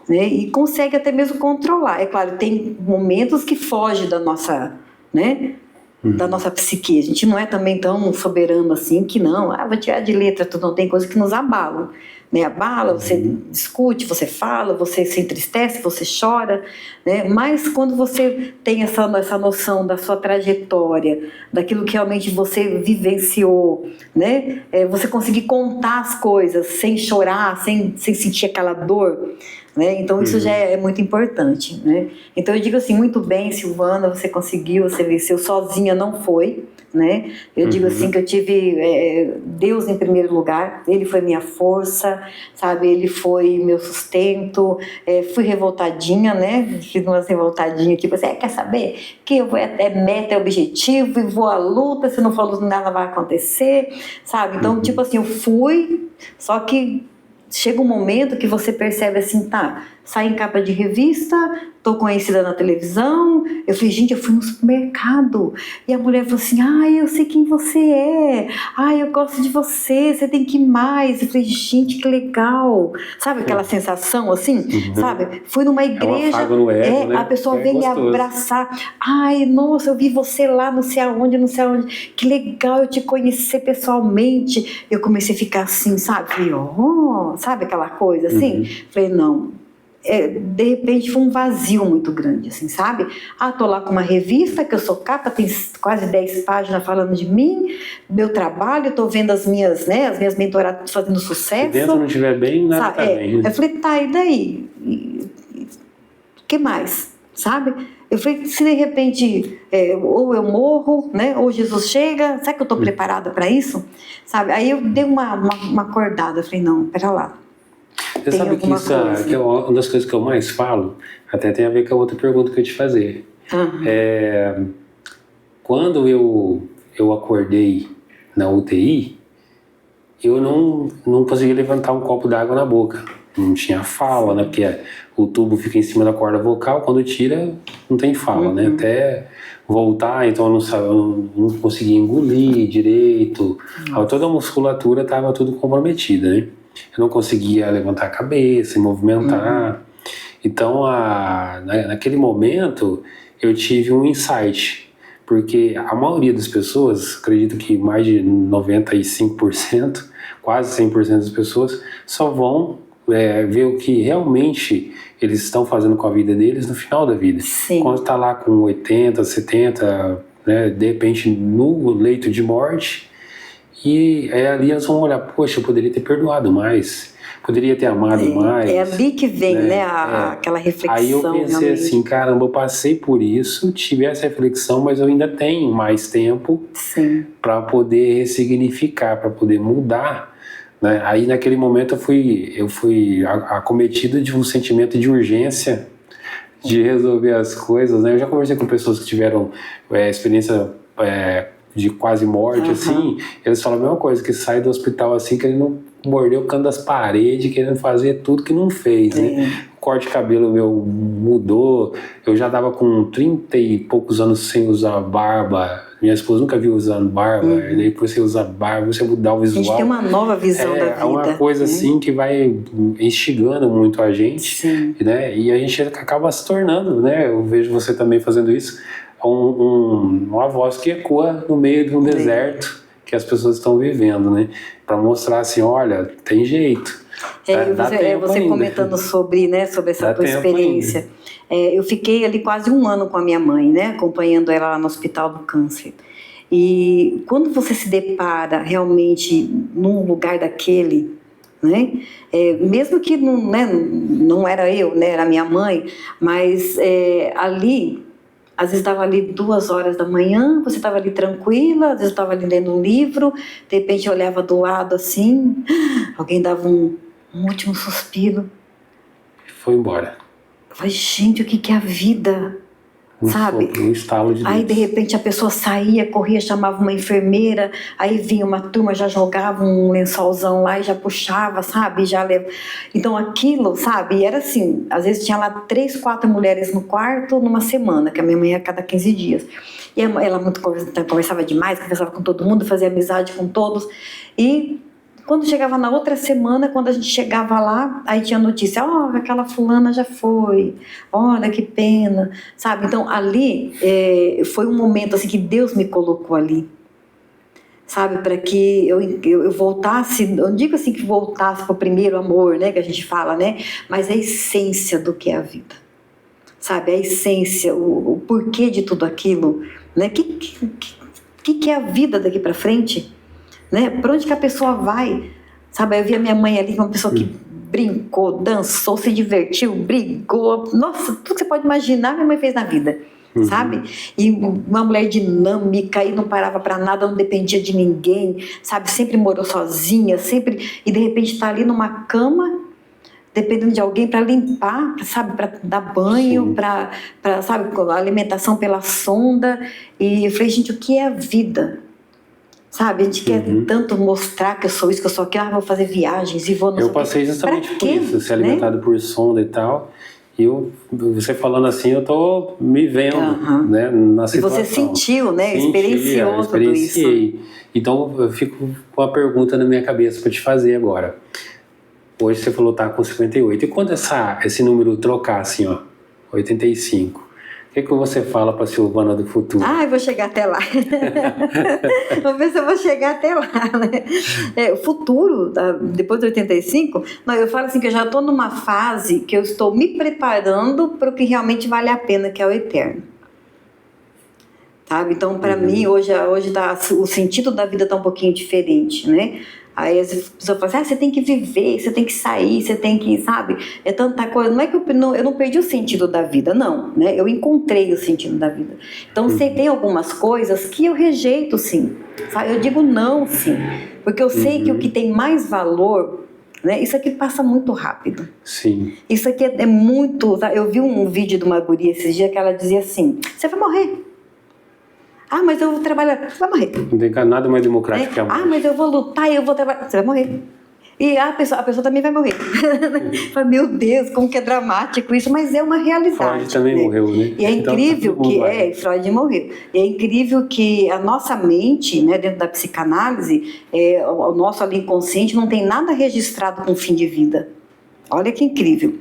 né? E consegue até mesmo controlar. É claro, tem momentos que fogem da nossa, né? Da nossa psique. A gente não é também tão soberano assim que não, vou tirar de letra, tudo, não, tem coisas que nos abalam. né, abala, você discute, você fala, você se entristece, você chora, né? Mas quando você tem essa noção da sua trajetória, daquilo que realmente você vivenciou, né? Você conseguir contar as coisas sem chorar, sem sentir aquela dor, né? Então isso já é muito importante, né? Então eu digo assim, muito bem, Silvana, você conseguiu, você venceu, sozinha não foi, né? Eu digo assim que eu tive Deus em primeiro lugar, Ele foi minha força, sabe? Ele foi meu sustento. Fui revoltadinha, né? Fiz umas revoltadinhas, tipo assim, quer saber? Que eu vou até meta, objetivo, e vou à luta, se não for luta nada vai acontecer, sabe? Então, tipo assim, eu fui, só que chega um momento que você percebe assim, tá, sai em capa de revista, tô conhecida na televisão. Eu falei, gente, eu fui no supermercado e a mulher falou assim, eu sei quem você é, eu gosto de você, você tem que ir mais. Eu falei, gente, que legal, sabe aquela sensação assim, sabe? Fui numa igreja, um afago no ego, né? A pessoa vem me abraçar, nossa, eu vi você lá, não sei aonde, que legal eu te conhecer pessoalmente. Eu comecei a ficar assim, sabe? Falei, sabe aquela coisa assim? Falei, não. De repente foi um vazio muito grande, assim, sabe? Tô lá com uma revista, que eu sou capa, tem quase 10 páginas falando de mim, meu trabalho, tô vendo as minhas mentoradas fazendo sucesso. Se dentro não estiver bem, nada tá bem. Eu falei, tá, e daí? O que mais? Sabe? Eu falei, se de repente ou eu morro, né? Ou Jesus chega, será que eu tô preparada para isso? Sabe? Aí eu dei uma acordada, eu falei, não, pera lá. Você sabe que isso é uma das coisas que eu mais falo, até tem a ver com a outra pergunta que eu ia te fazer. Quando eu acordei na UTI, eu não conseguia levantar um copo d'água na boca. Não tinha fala, né? Porque o tubo fica em cima da corda vocal, quando tira, não tem fala, né? Até voltar, então eu não conseguia engolir direito. Toda a musculatura estava tudo comprometida, né? Eu não conseguia levantar a cabeça e movimentar. Então, naquele momento, eu tive um insight. Porque a maioria das pessoas, acredito que mais de 95%, quase 100% das pessoas, só vão ver o que realmente eles estão fazendo com a vida deles no final da vida. Sim. Quando está lá com 80, 70, né, de repente no leito de morte, e ali elas vão olhar, poxa, eu poderia ter perdoado mais, poderia ter amado mais. É ali que vem, né, aquela reflexão. Aí eu pensei realmente. assim, caramba, eu passei por isso, tive essa reflexão, mas eu ainda tenho mais tempo para poder ressignificar, para poder mudar, né? Aí naquele momento eu fui acometido de um sentimento de urgência de resolver as coisas, né? Eu já conversei com pessoas que tiveram experiência de quase morte, assim, eles falam a mesma coisa, que sai do hospital assim, querendo morder o canto das paredes, querendo fazer tudo que não fez, né? O corte de cabelo meu mudou, eu já dava com 30 e poucos anos sem usar barba, minha esposa nunca viu usando barba, e daí depois você usa barba, você mudar o visual. A gente tem uma nova visão da vida. É uma coisa assim que vai instigando muito a gente, né? E a gente acaba se tornando, né? Eu vejo você também fazendo isso, uma voz que ecoa no meio de um deserto que as pessoas estão vivendo, né? Para mostrar assim, olha, tem jeito. Você comentando sobre essa tua experiência. Eu fiquei ali quase 1 ano com a minha mãe, né? Acompanhando ela lá no Hospital do Câncer. E quando você se depara realmente num lugar daquele, né? Mesmo que não era eu, né? Era minha mãe, mas ali... Às vezes estava ali 2 horas da manhã, você estava ali tranquila, às vezes estava ali lendo um livro, de repente eu olhava do lado assim, alguém dava um último suspiro. Foi embora. Eu falei, gente, o que é a vida? Sabe? Um estalo de Aí Deus. de repente a pessoa saía, corria, chamava uma enfermeira, aí vinha uma turma, já jogava um lençolzão lá e já puxava, sabe? Então aquilo, sabe? E era assim, às vezes tinha lá 3, 4 mulheres no quarto numa semana, que a minha mãe ia a cada 15 dias. E ela conversava demais, conversava com todo mundo, fazia amizade com todos. E quando chegava na outra semana, quando a gente chegava lá, aí tinha notícia, aquela fulana já foi, olha que pena, sabe? Então ali foi um momento assim que Deus me colocou ali, sabe, para que eu voltasse, não digo assim que voltasse para o primeiro amor, né, que a gente fala, né, mas a essência do que é a vida, sabe, a essência, o porquê de tudo aquilo, né, que é a vida daqui para frente, né, para onde que a pessoa vai, sabe, eu vi a minha mãe ali, uma pessoa que brincou, dançou, se divertiu, brigou, nossa, tudo que você pode imaginar minha mãe fez na vida. Sabe? E uma mulher dinâmica e não parava para nada, não dependia de ninguém, sabe? Sempre morou sozinha, sempre, e de repente está ali numa cama dependendo de alguém para limpar, sabe, para dar banho, para sabe, alimentação pela sonda. E eu falei, gente, o que é a vida? Sabe, a gente quer tanto mostrar que eu sou isso, que eu sou aquilo, vou fazer viagens e vou... Eu passei justamente por isso, ser alimentado por sonda e tal. E você falando assim, eu tô me vendo, né, na situação. E você sentiu, né? Experienciou tudo isso. Então, eu fico com uma pergunta na minha cabeça para te fazer agora. Hoje você falou tá com 58. E quando esse número trocar assim, ó, 85, o que você fala para a Silvana do futuro? Ah, eu vou chegar até lá. Vamos ver se eu vou chegar até lá, né? O futuro, depois de 85, não, eu falo assim que eu já estou numa fase que eu estou me preparando para o que realmente vale a pena, que é o eterno. Sabe? Então, para mim, hoje o sentido da vida está um pouquinho diferente, né? Aí as pessoas falam assim, você tem que viver, você tem que sair, você tem que, sabe? É tanta coisa. Não é que eu não perdi o sentido da vida, não, né? Eu encontrei o sentido da vida. Então, tem algumas coisas que eu rejeito, sim. Sabe? Eu digo não, sim. Porque eu sei que o que tem mais valor, né? Isso aqui passa muito rápido. Sim. Isso aqui é muito... Sabe? Eu vi um vídeo de uma guria esses dias que ela dizia assim, você vai morrer. Ah, mas eu vou trabalhar. Você vai morrer. Não tem nada mais democrático que a morte. Ah, mas eu vou lutar e eu vou trabalhar. Você vai morrer. E a pessoa também vai morrer. Fala, meu Deus, como que é dramático isso, mas é uma realidade. Freud também morreu, né? E é incrível Freud morreu. E é incrível que a nossa mente, né, dentro da psicanálise, o nosso ali inconsciente não tem nada registrado com fim de vida. Olha que incrível.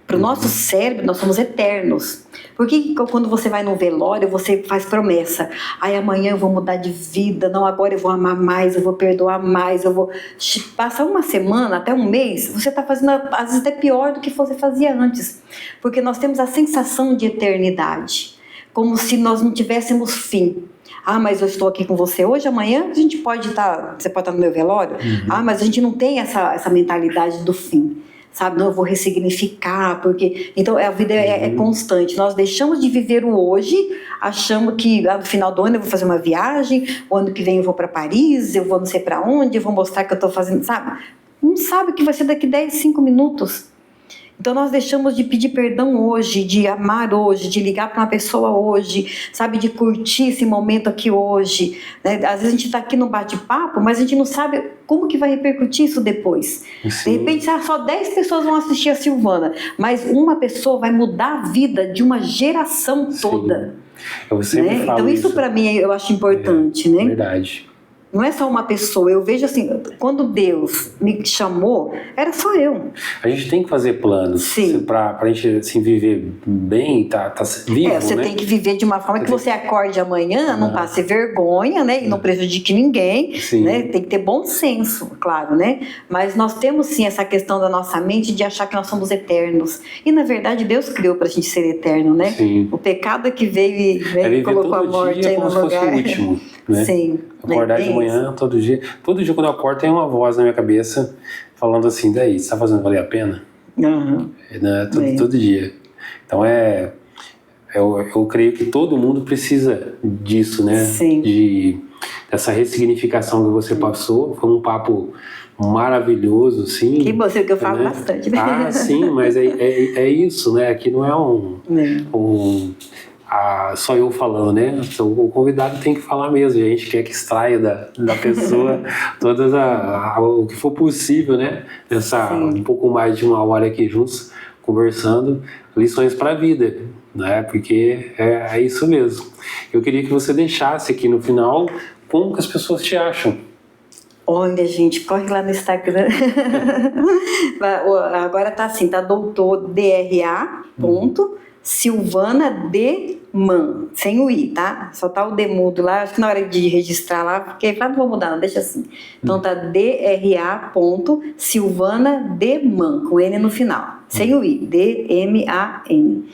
Para o nosso cérebro, nós somos eternos. Por que quando você vai num velório, você faz promessa? Aí amanhã eu vou mudar de vida, não, agora eu vou amar mais, eu vou perdoar mais, eu vou... Passar uma semana, até um mês, você está fazendo, às vezes, até pior do que você fazia antes. Porque nós temos a sensação de eternidade, como se nós não tivéssemos fim. Ah, mas eu estou aqui com você hoje, amanhã a gente pode estar... Você pode estar no meu velório? Ah, mas a gente não tem essa mentalidade do fim. Sabe, não, eu vou ressignificar, porque... Então, a vida é constante. Nós deixamos de viver o hoje, achamos que no final do ano eu vou fazer uma viagem, o ano que vem eu vou para Paris, eu vou não sei para onde, eu vou mostrar que eu estou fazendo, sabe? Não sabe o que vai ser daqui 10, 5 minutos. Então, nós deixamos de pedir perdão hoje, de amar hoje, de ligar para uma pessoa hoje, sabe, de curtir esse momento aqui hoje. Né? Às vezes a gente está aqui no bate-papo, mas a gente não sabe como que vai repercutir isso depois. Sim. De repente, só 10 pessoas vão assistir a Silvana, mas uma pessoa vai mudar a vida de uma geração toda. Eu sempre falo então, isso para mim eu acho importante, né? Verdade. Não é só uma pessoa, eu vejo assim, quando Deus me chamou, era só eu. A gente tem que fazer planos para a gente assim, viver bem, tá vivo, você tem que viver de uma forma que você acorde amanhã, não passe vergonha, né, e não prejudique ninguém, né, tem que ter bom senso, claro, né, mas nós temos sim essa questão da nossa mente de achar que nós somos eternos, e na verdade Deus criou para a gente ser eterno, né, o pecado é que veio e colocou a morte aí no lugar. Né? Sim. Acordar de manhã, todo dia quando eu acordo tem uma voz na minha cabeça falando assim, daí, você está fazendo valer a pena? Né? Todo dia. Então eu creio que todo mundo precisa disso, né? Sim. Dessa ressignificação que você passou. Foi um papo maravilhoso, sim. Que bom, que eu falo bastante, né? Ah, sim, mas é isso, né? Aqui não é só eu falando, né? O convidado tem que falar mesmo. A gente quer que extraia da pessoa o que for possível, né? Um pouco mais de uma hora aqui juntos, conversando, lições para a vida, né? Porque é isso mesmo. Eu queria que você deixasse aqui no final como que as pessoas te acham. Olha, gente, corre lá no Instagram. Agora tá assim, tá doutor DRA. Silvana Deman, sem o I, tá? Só tá o D mudo lá, acho que na hora de registrar lá, porque não vou mudar, não, deixa assim. Então tá DRA.Silvana Deman, com N no final, sem o I, D-M-A-N.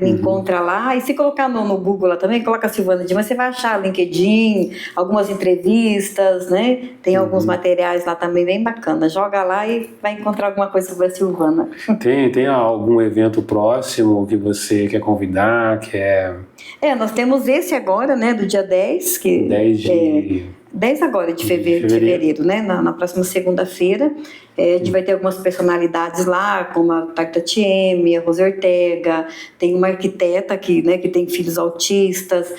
Me encontra lá, e se colocar no Google lá também, coloca Silvana Deman, você vai achar LinkedIn, algumas entrevistas, né? Tem alguns materiais lá também bem bacana. Joga lá e vai encontrar alguma coisa sobre a Silvana. Tem algum evento próximo que você quer convidar? Nós temos esse agora, né, do dia 10, que 10 agora de fevereiro, né? Na próxima segunda-feira. A gente vai ter algumas personalidades lá, como a Tagta Thieme, a Rose Ortega, tem uma arquiteta que tem filhos autistas,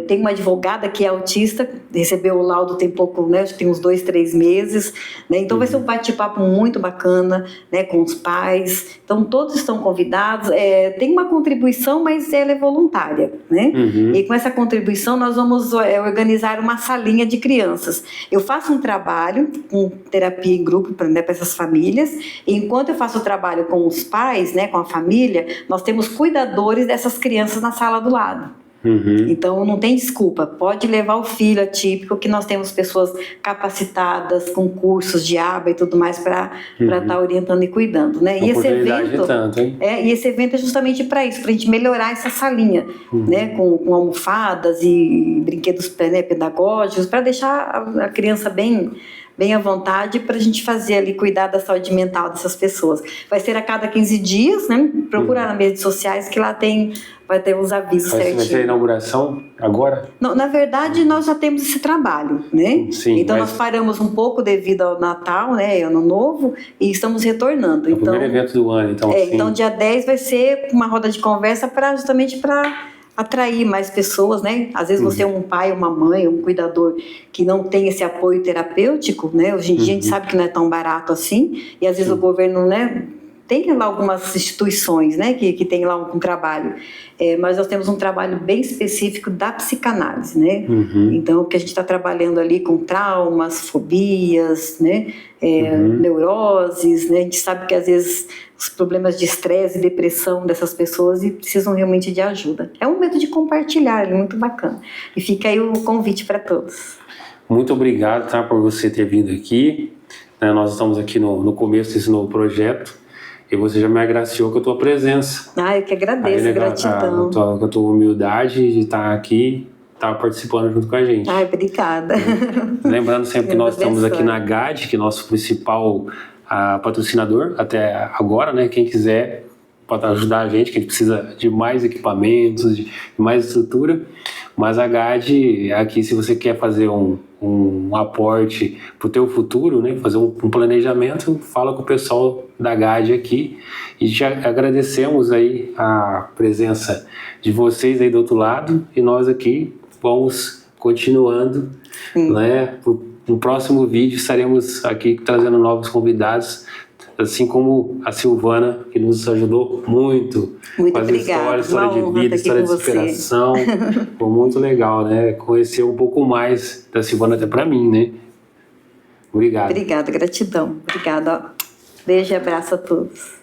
tem uma advogada que é autista, recebeu o laudo tem pouco, né? Acho que tem uns 2, 3 meses, né? Então vai ser um bate-papo muito bacana, né? Com os pais. Então todos estão convidados. Tem uma contribuição, mas ela é voluntária, né? E com essa contribuição nós vamos organizar uma salinha de crianças. Eu faço um trabalho com terapia em grupo para essas famílias, e enquanto eu faço o trabalho com os pais, né, com a família, nós temos cuidadores dessas crianças na sala do lado. Então não tem desculpa, pode levar o filho atípico, que nós temos pessoas capacitadas com cursos de aba e tudo mais para estar orientando e cuidando, né? E esse evento é justamente para isso, para a gente melhorar essa salinha, né? Com almofadas e brinquedos pedagógicos, para deixar a criança bem à vontade, para a gente fazer ali, cuidar da saúde mental dessas pessoas. Vai ser a cada 15 dias, né? Procura nas redes sociais que lá vai ter os avisos certinho. Vai ter a inauguração agora? Não, na verdade, nós já temos esse trabalho, né? Sim, então nós paramos um pouco devido ao Natal, né? Ano Novo, e estamos retornando. É o primeiro evento do ano, então. Então dia 10 vai ser uma roda de conversa justamente para atrair mais pessoas, né? Às vezes você é um pai, uma mãe, um cuidador que não tem esse apoio terapêutico, né? Hoje em dia a gente sabe que não é tão barato assim, e às vezes o governo, né, tem lá algumas instituições, né, que tem lá um trabalho, mas nós temos um trabalho bem específico da psicanálise, né? Então, que a gente está trabalhando ali com traumas, fobias, né, neuroses, né? A gente sabe que às vezes os problemas de estresse e depressão dessas pessoas e precisam realmente de ajuda. É um momento de compartilhar, é muito bacana. E fica aí o convite para todos. Muito obrigado, tá, por você ter vindo aqui. Nós estamos aqui no começo desse novo projeto. E você já me agraciou com a tua presença. Eu que agradeço, gratidão. Com a tua humildade de estar aqui, estar participando junto com a gente. Obrigada. Lembrando sempre que nós estamos aqui na GAD, que é nosso principal patrocinador até agora, né? Quem quiser pode ajudar a gente, que a gente precisa de mais equipamentos, de mais estrutura. Mas a GAD, aqui, se você quer fazer um aporte para o teu futuro, né, fazer um planejamento, fala com o pessoal da GAD aqui. E já agradecemos aí a presença de vocês aí do outro lado, e nós aqui vamos continuando, né? No próximo vídeo estaremos aqui trazendo novos convidados, assim como a Silvana, que nos ajudou muito com as histórias, história de vida, história de superação. Foi muito legal, né? Conhecer um pouco mais da Silvana, até para mim, né? Obrigado. Obrigada, gratidão. Obrigada. Beijo e abraço a todos.